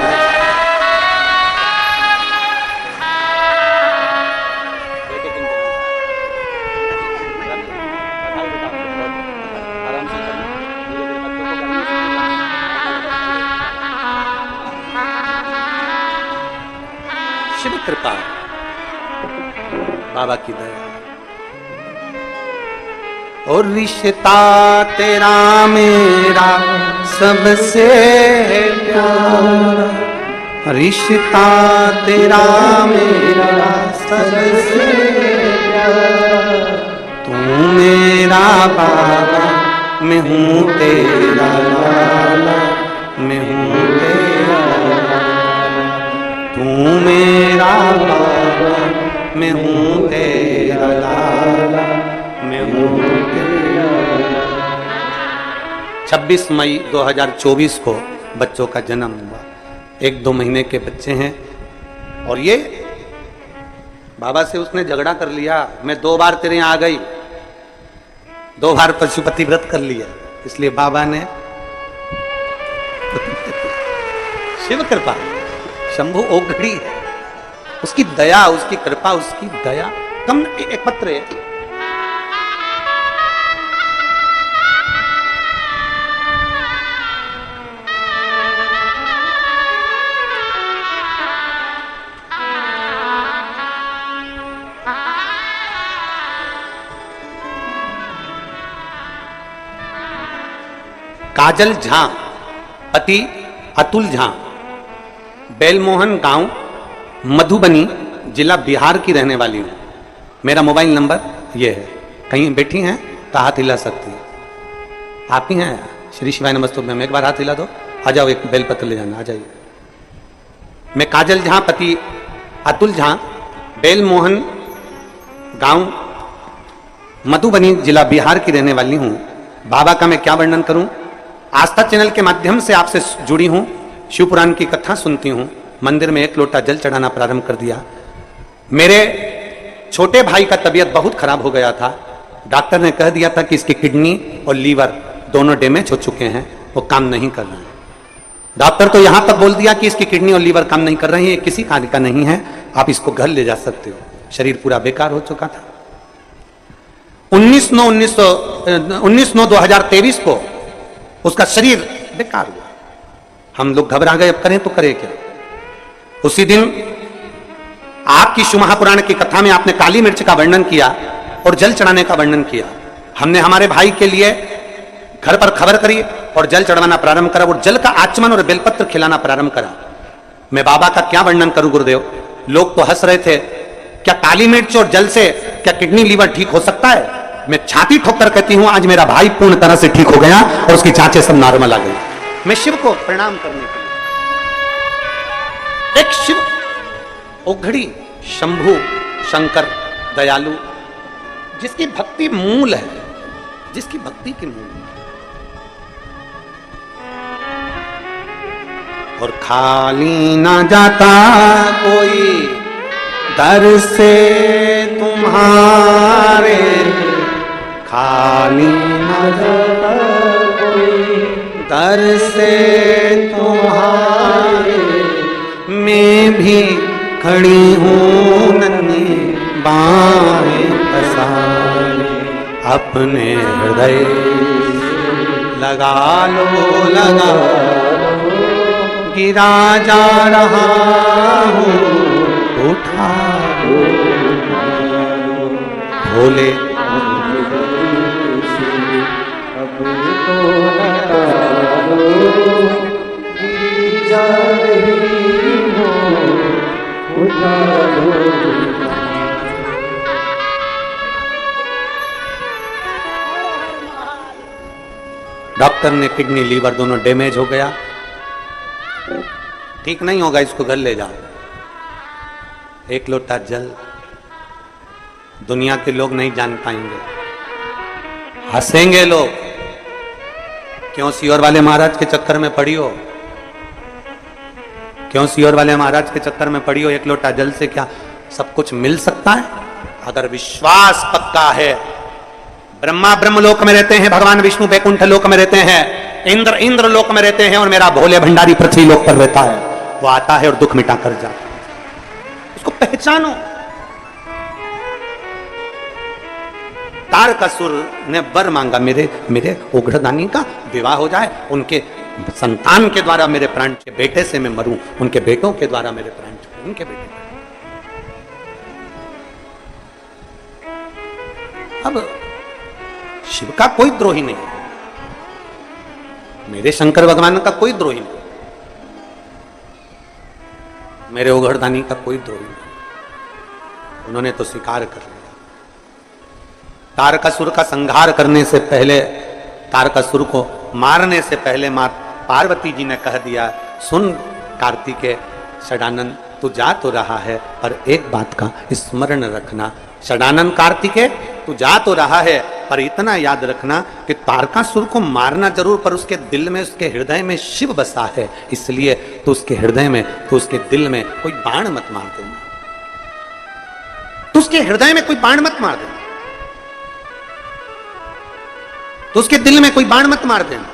शिव कृपा, बाबा की दया और रिश्ता तेरा मेरा सबसे प्यारा, रिश्ता तेरा मेरा सबसे प्यारा। तू मेरा बाबा, मैं हूँ तेरा लाला, मैं हूँ तेरा लाला। तू मेरा बाबा, मैं हूँ तेरा लाला, मैं हूँ तेरा। 26 मई 2024 को बच्चों का जन्म हुआ। 1-2 महीने के बच्चे हैं और ये बाबा से उसने झगड़ा कर लिया, मैं 2 बार तेरे यहाँ आ गई, 2 बार पशुपति व्रत कर लिया, इसलिए बाबा ने शिव कृपा, शंभु ओघड़ी है, उसकी दया, उसकी कृपा, उसकी दया। कम एक पत्र है, काजल झा, पति अतुल झा, बेलमोहन गांव, मधुबनी जिला बिहार की रहने वाली हूं। मेरा मोबाइल नंबर ये है, कहीं बैठी हैं तो हाथ हिला सकती हैं। आप ही हैं? श्री शिवाय नमस्तुभ्यं में एक बार हाथ हिला दो, आ जाओ, एक बेलपत्र ले जाना, आ जाइए। मैं काजल झा, पति अतुल झा, बेलमोहन गांव, मधुबनी जिला बिहार की रहने वाली हूं। बाबा का मैं क्या वर्णन करूं? आस्था चैनल के माध्यम से आपसे जुड़ी हूं, शिव पुराण की कथा सुनती हूं, मंदिर में 1 लोटा जल चढ़ाना प्रारंभ कर दिया। मेरे छोटे भाई का तबीयत बहुत खराब हो गया था, डॉक्टर ने कह दिया था कि इसकी किडनी और लीवर दोनों डैमेज हो चुके हैं, वो काम नहीं कर रहे हैं। डॉक्टर तो यहां तक बोल दिया कि इसकी किडनी और लीवर काम नहीं कर रहे हैं, ये किसी कार्य का नहीं है, आप इसको घर ले जा सकते हो। शरीर पूरा बेकार हो चुका था। 19/9/2023 को उसका शरीर बेकार हुआ। हम लोग घबरा गए, अब करें तो करें क्या। उसी दिन आपकी शिव महापुराण की कथा में आपने काली मिर्च का वर्णन किया और जल चढ़ाने का वर्णन किया। हमने हमारे भाई के लिए घर पर खबर करी और जल चढ़वाना प्रारंभ करा और जल का आचमन और बेलपत्र खिलाना प्रारंभ करा। मैं बाबा का क्या वर्णन करूं गुरुदेव, लोग तो हंस रहे थे, क्या काली मिर्च और जल से क्या किडनी लीवर ठीक हो सकता है? मैं छाती ठोक कर कहती हूं, आज मेरा भाई पूर्ण तरह से ठीक हो गया और उसकी जांचें सब नॉर्मल आ गई। मैं शिव को प्रणाम करने के लिए, एक शिव ओघड़ी, शंभु, शंकर, दयालु, जिसकी भक्ति मूल है, जिसकी भक्ति की मूल है। और खाली ना जाता कोई दर से तुम्हारे, खाली ना जाता कोई दर से तुम्हारे, मैं भी खड़ी हूँ नन्ही बाहें पसारे, अपने हृदय लगा लो, लगा गिरा जा रहा हूँ, उठा लो भोले, डॉक्टर ने किडनी लीवर दोनों डैमेज हो गया, ठीक नहीं होगा, इसको घर ले जाओ। 1 लोटा जल, दुनिया के लोग नहीं जान पाएंगे, हंसेंगे लोग, क्यों सियोर वाले महाराज के चक्कर में पड़ी हो, क्यों सियोर वाले महाराज के चक्कर में पड़ी हो। 1 लोटा जल से क्या सब कुछ मिल सकता है? अगर विश्वास पक्का है, ब्रह्मा ब्रह्मलोक में रहते हैं, भगवान विष्णु बैकुंठ लोक में रहते हैं, इंद्र लोक में रहते हैं, और मेरा भोले भंडारी पृथ्वी लोक पर रहता है। वो आता है और दुख मिटा कर जाता है, उसको पहचानो। तारकासुर ने वर मांगा, मेरे ओघड़दानी का विवाह हो जाए, उनके संतान के द्वारा मेरे प्राण, के बेटे से मैं मरूं, उनके बेटों के द्वारा मेरे प्राण, उनके बेटे। अब शिव का कोई द्रोही नहीं, मेरे शंकर भगवान का कोई द्रोही नहीं, मेरे ओघड़दानी का कोई द्रोही नहीं, उन्होंने तो स्वीकार कर लिया। तारकासुर का संहार करने से पहले, तारकासुर को मारने से पहले मां पार्वती जी ने कह दिया, सुन कार्तिकेय षडानंद, तू जा तो रहा है, पर एक बात का स्मरण रखना, षडानन कार्तिकेय तू जा तो रहा है, पर इतना याद रखना कि तारकासुर को मारना जरूर, पर उसके दिल में, उसके हृदय में शिव बसा है, इसलिए तू उसके हृदय में, तू उसके दिल में कोई बाण मत मार देना, तू उसके हृदय में कोई बाण मत मार देना, तो उसके दिल में कोई बाण मत मार देना।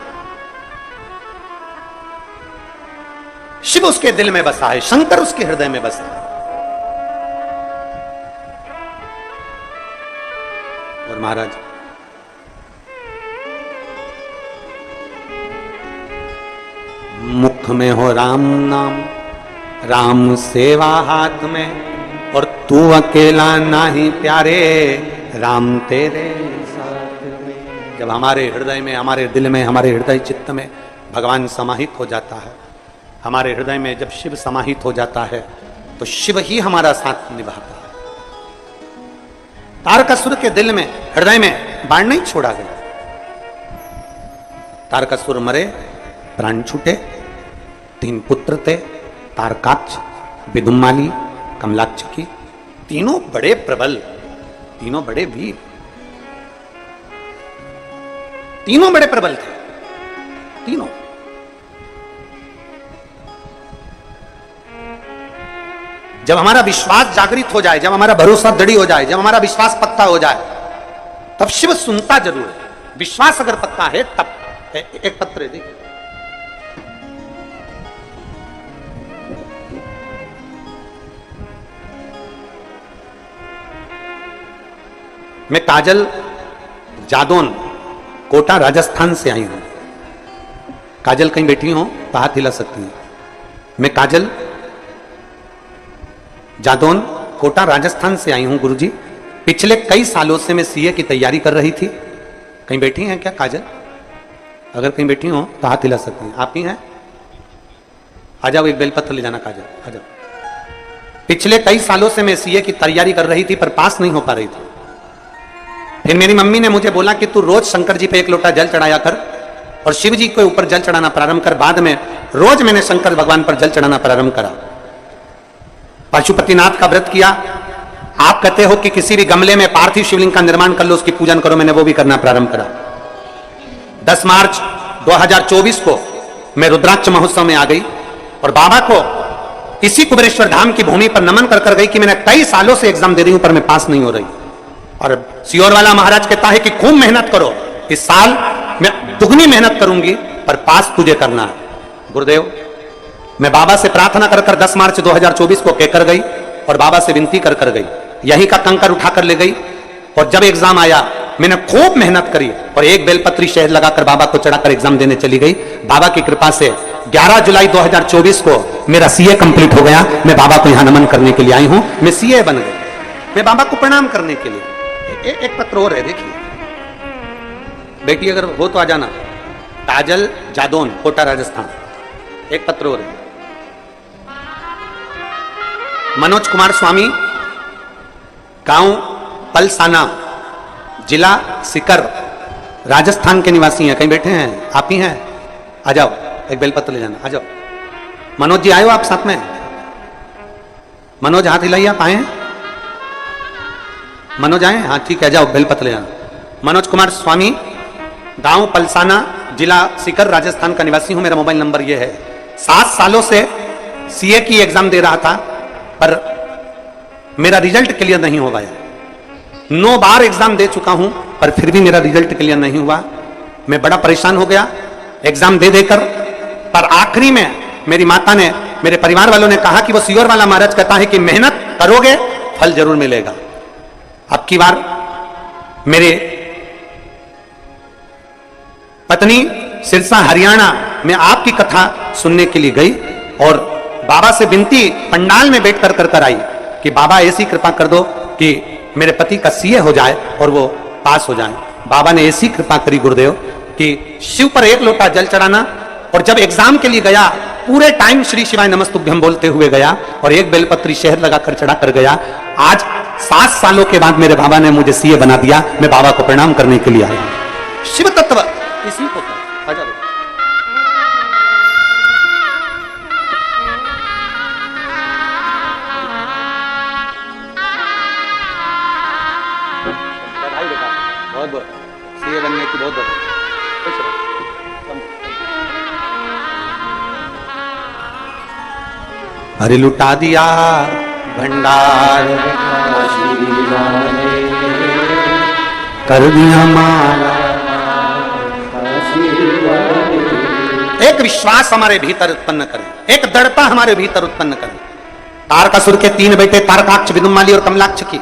शिव उसके दिल में बसा है, शंकर उसके हृदय में बसा है। और महाराज मुख में हो राम नाम, राम सेवा हाथ में, और तू अकेला नाही प्यारे, राम तेरे साथ में। जब हमारे हृदय में, हमारे दिल में, हमारे हृदय चित्त में भगवान समाहित हो जाता है, हमारे हृदय में जब शिव समाहित हो जाता है, तो शिव ही हमारा साथ निभाता है। तारकासुर के दिल में, हृदय में बाण नहीं छोड़ा गया। तारकासुर मरे, प्राण छूटे, 3 पुत्र थे, तारकाक्ष, विदुम्माली, कमलाक्षकी, तीनों बड़े प्रबल, तीनों बड़े वीर, तीनों बड़े प्रबल थे, तीनों। जब हमारा विश्वास जागृत हो जाए, जब हमारा भरोसा दृढ़ हो जाए, जब हमारा विश्वास पक्का हो जाए, तब शिव सुनता जरूर है। विश्वास अगर पक्का है तब। एक पत्र देखिए, मैं काजल जादौन, कोटा राजस्थान से आई हूं। काजल कहीं बैठी हो तो हाथ हिला सकती हैं। मैं काजल जादौन, कोटा राजस्थान से आई हूं गुरुजी। पिछले कई सालों से मैं सीए की तैयारी कर रही थी। कहीं बैठी हैं क्या काजल? अगर कहीं बैठी हो तो हाथ हिला सकती हैं। आप ही हैं? आ जाओ, एक बेलपत्र ले जाना काजल, आ जाओ। पिछले कई सालों से मैं सीए की तैयारी कर रही थी, पर पास नहीं हो पा रही थी। फिर मेरी मम्मी ने मुझे बोला कि तू रोज शंकर जी पे 1 लोटा जल चढ़ाया कर और शिव जी के ऊपर जल चढ़ाना प्रारंभ कर। बाद में रोज मैंने शंकर भगवान पर जल चढ़ाना प्रारंभ करा। पशुपतिनाथ का व्रत किया। आप कहते हो कि किसी भी गमले में पार्थिव शिवलिंग का निर्माण कर लो, उसकी पूजन करो, मैंने वो भी करना प्रारंभ करा। 10 मार्च 2024 को मैं रुद्राक्ष महोत्सव में आ गई और बाबा को इसी कुबेरेश्वर धाम की भूमि पर नमन कर कर गई कि मैंने कई सालों से एग्जाम दे रही हूं पर मैं पास नहीं हो रही। और सियोर वाला महाराज कहता है कि खूब मेहनत करो, इस साल मैं दुगनी मेहनत करूंगी पर पास तुझे करना है। गुरुदेव, मैं बाबा से प्रार्थना कर कर 10 मार्च 2024 को कहकर गई और बाबा से विनती कर कर गई। यही का कंकर उठाकर ले गई और जब एग्जाम आया मैंने खूब मेहनत करी और एक बेलपत्री शहद लगाकर बाबा को चढ़ाकर एग्जाम देने चली गई। बाबा की कृपा से 11 जुलाई 2024 को मेरा सीए कंप्लीट हो गया। मैं बाबा को यहां नमन करने के लिए आई हूं। मैं सीए बन गई, मैं बाबा को प्रणाम करने के लिए। एक पत्र और है, देखिए बेटी, अगर हो तो आ जाना। काजल जादौन, कोटा राजस्थान। एक पत्र और है। मनोज कुमार स्वामी, गांव पलसाना, जिला सीकर, राजस्थान के निवासी हैं। कहीं बैठे हैं? आप ही हैं? आ जाओ, एक बेलपत्र ले जाना, आ जाओ। मनोज जी आए हो आप साथ में? मनोज हाथ हिलाइए, आप आए हैं? मनोज आए? हाँ ठीक है, जाओ बेलपत्र ले जाना। मनोज कुमार स्वामी, गांव पलसाना, जिला सीकर, राजस्थान का निवासी हूं। मेरा मोबाइल नंबर यह है। 7 सालों से सीए की एग्जाम दे रहा था पर मेरा रिजल्ट क्लियर नहीं हो पाया। 9 बार एग्जाम दे चुका हूं पर फिर भी मेरा रिजल्ट क्लियर नहीं हुआ। मैं बड़ा परेशान हो गया एग्जाम दे देकर। पर आखिरी में मेरी माता ने, मेरे परिवार वालों ने कहा कि वो सियोर वाला महाराज कहता है कि मेहनत करोगे फल जरूर मिलेगा। अब की बार मेरे पत्नी सिरसा हरियाणा में आपकी कथा सुनने के लिए गई और बाबा से विनती पंडाल में बैठ कर कर आई कि बाबा ऐसी कृपा कर दो कि मेरे पति का सीए हो जाए और वो पास हो जाए। बाबा ने ऐसी कृपा करी गुरुदेव कि शिव पर 1 लोटा जल चढ़ाना। और जब एग्जाम के लिए गया पूरे टाइम श्री शिवाय नमस्तुभ्यम बोलते हुए गया और एक बेलपत्री शहद लगाकर चढ़ा कर गया। आज 7 सालों के बाद मेरे बाबा ने मुझे सीए बना दिया। मैं बाबा को प्रणाम करने के लिए आया। शिव तत्व इसी को अरे लुटा दिया भंडार, कर दिया मारा। एक विश्वास हमारे भीतर उत्पन्न करें, एक दृढ़ता हमारे भीतर उत्पन्न करें। तारकासुर के 3 बेटे तारकाक्ष, विदुमाली और कमलाक्ष की,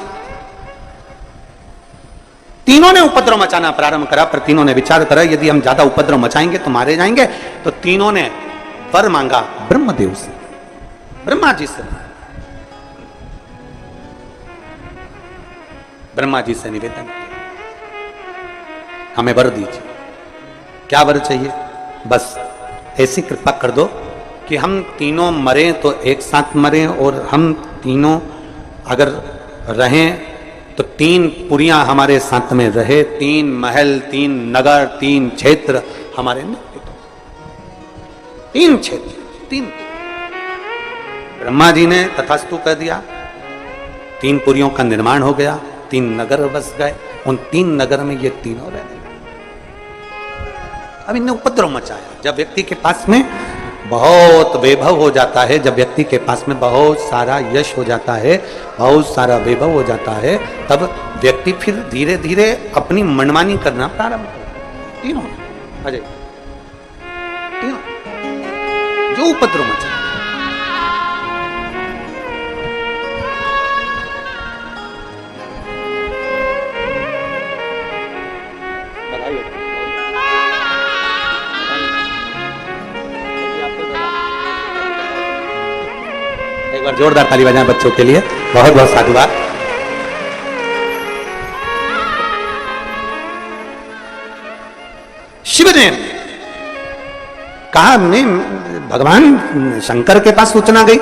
तीनों ने उपद्रव मचाना प्रारंभ करा, पर तीनों ने विचार करा यदि हम ज्यादा उपद्रव मचाएंगे तो मारे जाएंगे। तो तीनों ने वर मांगा ब्रह्मदेव से, ब्रह्मा जी से। ब्रह्मा जी से निवेदन किया, हमें वर दीजिए। क्या वर चाहिए? बस ऐसी कृपा कर दो कि हम तीनों मरें तो एक साथ मरें, और हम तीनों अगर रहें तो 3 पुरियां हमारे साथ में रहे, 3 महल, 3 नगर, 3 क्षेत्र हमारे निकट हो। 3 क्षेत्र, 3। ब्रह्मा जी ने तथास्तु कर दिया, 3 पुरियों का निर्माण हो गया, 3 नगर बस गए। उन 3 नगर में ये तीनों रहने लगे। अब इन्हें उपद्रव मचाया। जब व्यक्ति के पास में बहुत वैभव हो जाता है, जब व्यक्ति के पास में बहुत सारा यश हो जाता है, बहुत सारा वैभव हो जाता है, तब व्यक्ति फिर धीरे धीरे अपनी मनमानी करना प्रारंभ करता है। तीनों अजय, तीनों जो उपद्रव मचा। एक बार जोरदार ताली बजाएं बच्चों के लिए। बहुत बहुत साधुवाद। शिव ने कहा, मैं भगवान शंकर के पास सूचना गई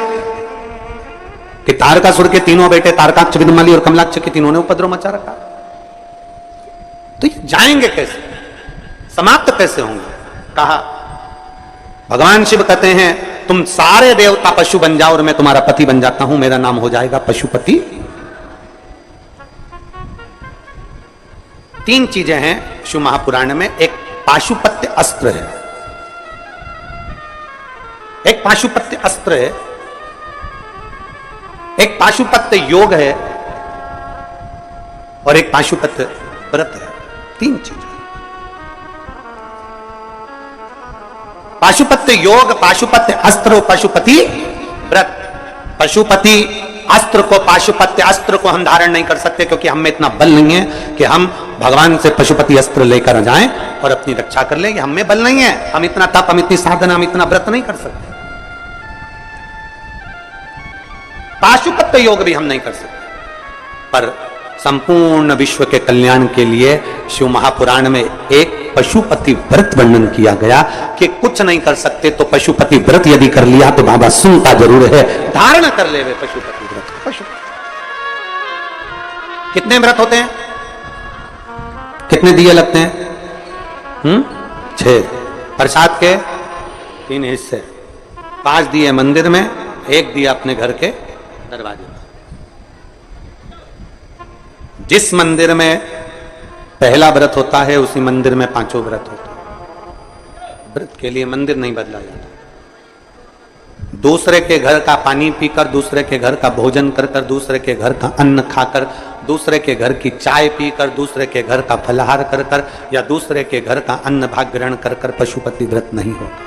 कि तारकासुर के 3 बेटे तारकाक्ष, विदुमाली और कमलाक्ष के तीनों ने उपद्रव मचा रखा। तो ये जाएंगे कैसे, समाप्त कैसे होंगे? कहा, भगवान शिव कहते हैं तुम सारे देवता पशु बन जाओ और मैं तुम्हारा पति बन जाता हूं, मेरा नाम हो जाएगा पशुपति। 3 चीजें हैं शिव महापुराण में। एक पाशुपत्य अस्त्र है, एक पाशुपत्य अस्त्र है, एक पाशुपत्य योग है, और एक पाशुपत्य व्रत है। 3 चीजें। पाशुपत्य योग, पाशुपत्य अस्त्र और पशुपति व्रत। पशुपति अस्त्र को, पाशुपत्य अस्त्र को हम धारण नहीं कर सकते, क्योंकि हम में इतना बल नहीं है कि हम भगवान से पशुपति अस्त्र लेकर जाएं और अपनी रक्षा कर लें। हम में बल नहीं है, हम इतना तप, हम इतनी साधना, हम इतना व्रत नहीं कर सकते। पाशुपत्य योग भी हम नहीं कर सकते। पर संपूर्ण विश्व के कल्याण के लिए शिव महापुराण में एक पशुपति व्रत वर्णन किया गया कि कुछ नहीं कर सकते तो पशुपति व्रत यदि कर लिया तो बाबा सुनता जरूर है, धारण कर ले वे पशुपति व्रत। पशु कितने व्रत होते हैं? कितने दिए लगते हैं? 6। प्रसाद के 3 हिस्से, 5 दिए मंदिर में, 1 दिया अपने घर के दरवाजे। जिस मंदिर में पहला व्रत होता है उसी मंदिर में 5 व्रत होते हैं। व्रत के लिए मंदिर नहीं बदला जाता। दूसरे के घर का पानी पीकर, दूसरे के घर का भोजन कर कर, दूसरे के घर का अन्न खाकर, दूसरे के घर की चाय पीकर, दूसरे के घर का फलाहार कर कर, या दूसरे के घर का अन्न भाग ग्रहण कर कर पशुपति व्रत नहीं होता।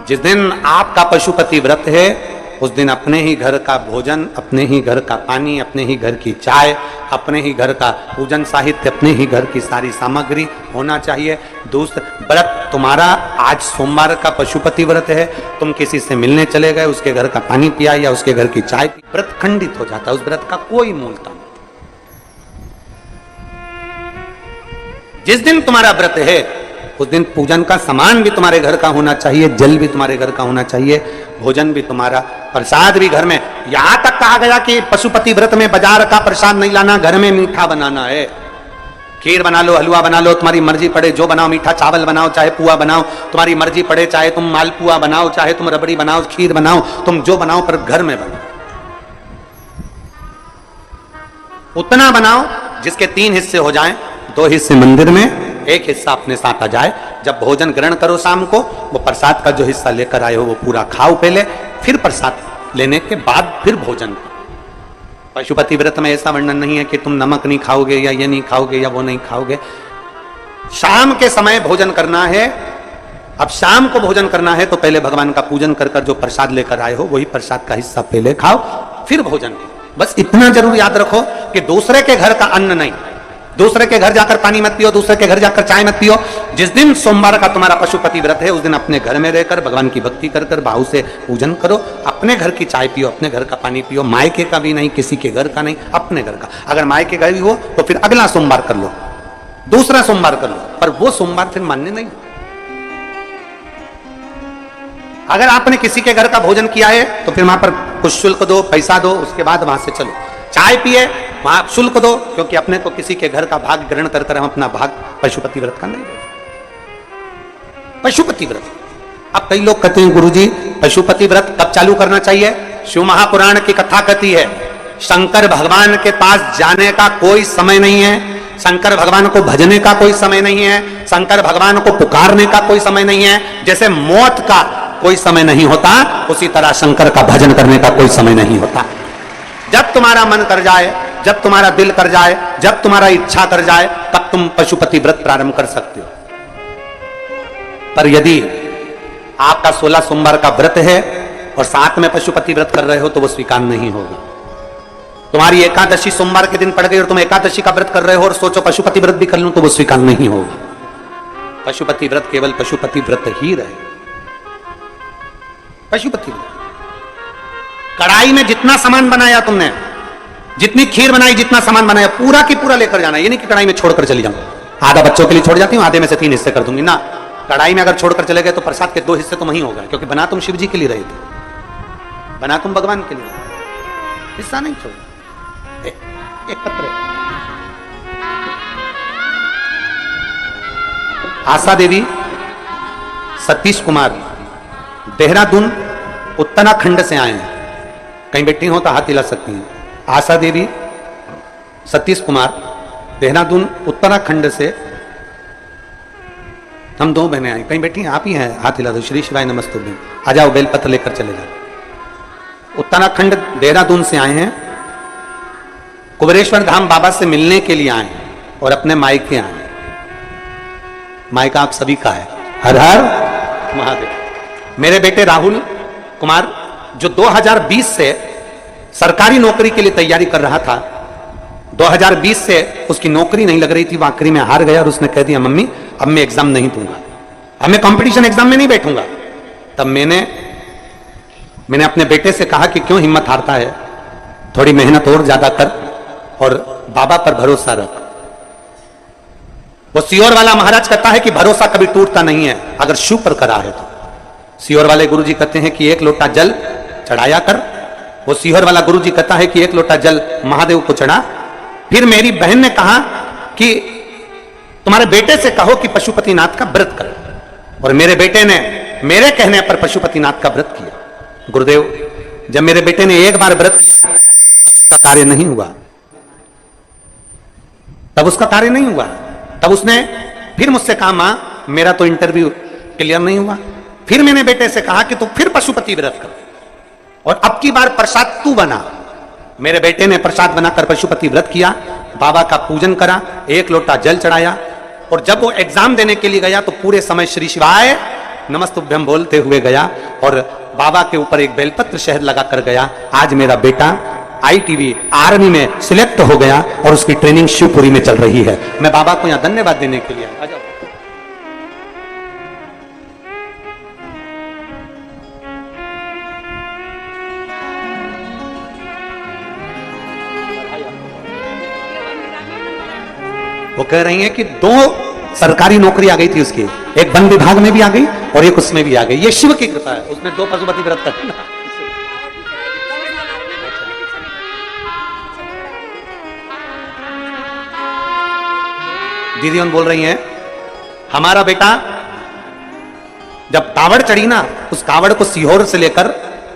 जिस दिन आपका पशुपति व्रत है उस दिन अपने ही घर का भोजन, अपने ही घर का पानी, अपने ही घर की चाय, अपने ही घर का पूजन साहित्य, अपने ही घर की सारी सामग्री होना चाहिए। दूसरा व्रत तुम्हारा, आज सोमवार का पशुपति व्रत है, तुम किसी से मिलने चले गए, उसके घर का पानी पिया या उसके घर की चाय पी, व्रत खंडित हो जाता है। उस व्रत का कोई मूलता नहीं। जिस दिन तुम्हारा व्रत है उस दिन पूजन का सामान भी तुम्हारे घर का होना चाहिए, जल भी तुम्हारे घर का होना चाहिए, भोजन भी तुम्हारा, प्रसाद भी घर में। यहां तक कहा गया कि पशुपति व्रत में बाजार का प्रसाद नहीं लाना, घर में मीठा बनाना है। खीर बना लो, हलवा बना लो, तुम्हारी मर्जी पड़े जो बनाओ, मीठा चावल बनाओ, चाहे पुआ बनाओ, तुम्हारी मर्जी पड़े, चाहे तुम मालपुआ बनाओ, चाहे तुम रबड़ी बनाओ, खीर बनाओ, तुम जो बनाओ, पर घर में बनाओ। उतना बनाओ जिसके 3 हिस्से हो जाएं, 2 हिस्से मंदिर में, 1 हिस्सा अपने साथ आ जाए। जब भोजन ग्रहण करो शाम को, वो प्रसाद का जो हिस्सा लेकर आए हो वो पूरा खाओ पहले, फिर प्रसाद लेने के बाद फिर भोजन। पशुपति व्रत में ऐसा वर्णन नहीं है कि तुम नमक नहीं खाओगे या ये नहीं खाओगे या वो नहीं खाओगे। शाम के समय भोजन करना है। अब शाम को भोजन करना है तो पहले भगवान का पूजन कर कर जो प्रसाद लेकर आए हो वही प्रसाद का हिस्सा पहले खाओ, फिर भोजन। बस इतना जरूर याद रखो कि दूसरे के घर का अन्न नहीं, दूसरे के घर जाकर पानी मत पियो, दूसरे के घर जाकर चाय मत पियो। जिस दिन सोमवार का तुम्हारा पशुपति व्रत है उस दिन अपने घर में रहकर भगवान की भक्ति कर कर भाव से पूजन करो। अपने घर की चाय पियो, अपने घर का पानी पियो, मायके का भी नहीं, किसी के घर का नहीं, अपने घर का। अगर मायके का भी हो तो फिर अगला सोमवार कर लो, दूसरा सोमवार कर लो, पर वो सोमवार फिर मान्य नहीं। अगर आपने किसी के घर का भोजन किया है तो फिर वहां पर कुछ शुल्क दो, पैसा दो, उसके बाद वहां से चलो। चाय पिए वहां शुल्क दो, क्योंकि अपने को किसी के घर का भाग ग्रहण कर कर हम अपना भाग पशुपति व्रत का नहीं दे। पशुपति व्रत। अब कई लोग कहते हैं गुरुजी पशुपति व्रत कब चालू करना चाहिए? शिव महापुराण की कथा कहती है शंकर भगवान के पास जाने का कोई समय नहीं है, शंकर भगवान को भजने का कोई समय नहीं है, शंकर भगवान को पुकारने का कोई समय नहीं है। जैसे मौत का कोई समय नहीं होता उसी तरह शंकर का भजन करने का कोई समय नहीं होता। जब तुम्हारा मन कर जाए, जब तुम्हारा दिल कर जाए, जब तुम्हारा इच्छा कर जाए तब तुम पशुपति व्रत प्रारंभ कर सकते हो। पर यदि आपका 16 सोमवार का व्रत है और साथ में पशुपति व्रत कर रहे हो तो वो स्वीकार नहीं होगा। तुम्हारी एकादशी सोमवार के दिन पड़ गई और तुम एकादशी का व्रत कर रहे हो और सोचो पशुपति व्रत भी कर लूं तो वो स्वीकार नहीं होगा। पशुपति व्रत केवल पशुपति व्रत ही रहे। पशुपति व्रत। कढ़ाई में जितना सामान बनाया तुमने, जितनी खीर बनाई, जितना सामान बनाया पूरा की पूरा लेकर जाना। ये नहीं कि कढ़ाई में छोड़कर चली जाऊं, आधा बच्चों के लिए छोड़ जाती हूं, आधे में से 3 हिस्से कर दूंगी ना। कढ़ाई में अगर छोड़कर चले गए तो प्रसाद के 2 हिस्से तो वहीं हो गए, क्योंकि बना तुम शिव जी के लिए रहे थे, बना तुम भगवान के लिए, हिस्सा नहीं छोड़ा। एक पत्र आशा देवी, सतीश कुमार देहरादून उत्तराखंड से आए हैं। कहीं बैठी हो तो हाथ हिला सकती हैं। आशा देवी, सतीश कुमार देहरादून उत्तराखंड से हम 2 बहनें आई। कहीं बैठी हैं? आप ही हैं, हाथ हिला दो। श्री शिवाय नमस्तुभ्यं। आ जाओ, बेलपत्र लेकर चले जाओ। उत्तराखंड देहरादून से आए हैं, कुबेरेश्वर धाम बाबा से मिलने के लिए आए हैं और अपने मायके आए हैं। मायका आप सभी का है। हर हर महादेव। मेरे बेटे राहुल कुमार जो 2020 से सरकारी नौकरी के लिए तैयारी कर रहा था, 2020 से उसकी नौकरी नहीं लग रही थी, वो आखिरी में हार गया और उसने कह दिया मम्मी अब मैं एग्जाम नहीं दूंगा, अब मैं कंपटीशन एग्जाम में नहीं बैठूंगा। तब मैंने अपने बेटे से कहा कि क्यों हिम्मत हारता है, थोड़ी मेहनत और ज्यादा कर और बाबा पर भरोसा रख। वो सियोर वाला महाराज कहता है कि भरोसा कभी टूटता नहीं है अगर शिव पर करा है तो। सियोर वाले गुरुजी कहते हैं कि 1 लोटा जल चढ़ाया कर। वो सियोर वाला गुरुजी कहता है कि 1 लोटा जल महादेव को चढ़ा। फिर मेरी बहन ने कहा कि तुम्हारे बेटे से कहो कि पशुपतिनाथ का व्रत कर, और मेरे बेटे ने मेरे कहने पर पशुपतिनाथ का व्रत किया। गुरुदेव जब मेरे बेटे ने एक बार व्रत किया उसका कार्य नहीं हुआ, तब उसका कार्य नहीं हुआ, तब उसने फिर मुझसे कहा मां मेरा तो इंटरव्यू क्लियर नहीं हुआ। फिर मैंने बेटे से कहा कि तू फिर पशुपति व्रत कर और अब की बार प्रसाद तू बना। मेरे बेटे ने प्रसाद बनाकर पशुपति व्रत किया, बाबा का पूजन करा, 1 लोटा जल चढ़ाया, और जब वो एग्जाम देने के लिए गया तो पूरे समय श्री शिवाय नमस्तुभ्यं बोलते हुए गया और बाबा के ऊपर एक बेलपत्र शहद लगा कर गया। आज मेरा बेटा ITV आर्मी में सिलेक्ट हो गया और उसकी ट्रेनिंग शिवपुरी में चल रही है। मैं बाबा को यहां धन्यवाद देने के लिए आ जाओ। वो कह रही हैं कि 2 सरकारी नौकरी आ गई थी उसकी, एक वन विभाग में भी आ गई और एक उसमें भी आ गई। ये शिव की कृपा है, उसने 2 पशुपति व्रत कर। दीदी उन बोल रही हैं हमारा बेटा जब कावड़ चढ़ी ना, उस कावड़ को सीहोर से लेकर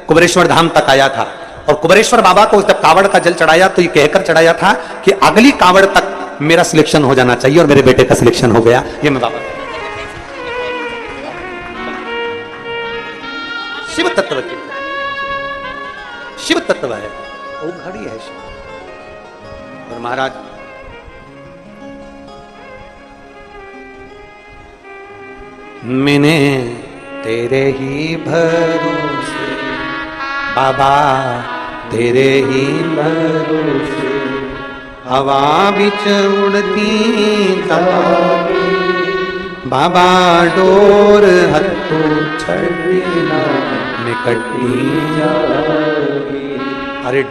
कुबेरेश्वर धाम तक आया था और कुबेरेश्वर बाबा को जब कावड़ का जल चढ़ाया तो ये कहकर चढ़ाया था कि अगली कावड़ तक मेरा सिलेक्शन हो जाना चाहिए, और मेरे बेटे का सिलेक्शन हो गया। ये मैं बाबा शिव तत्व की शिव तत्व है, वो घड़ी है शिव। और महाराज मैंने तेरे ही भरोसे बाबा, तेरे ही भरोसे हवा बिच उड़ती बाबा, डोर हत्थों छड़ी निकटनी जागी।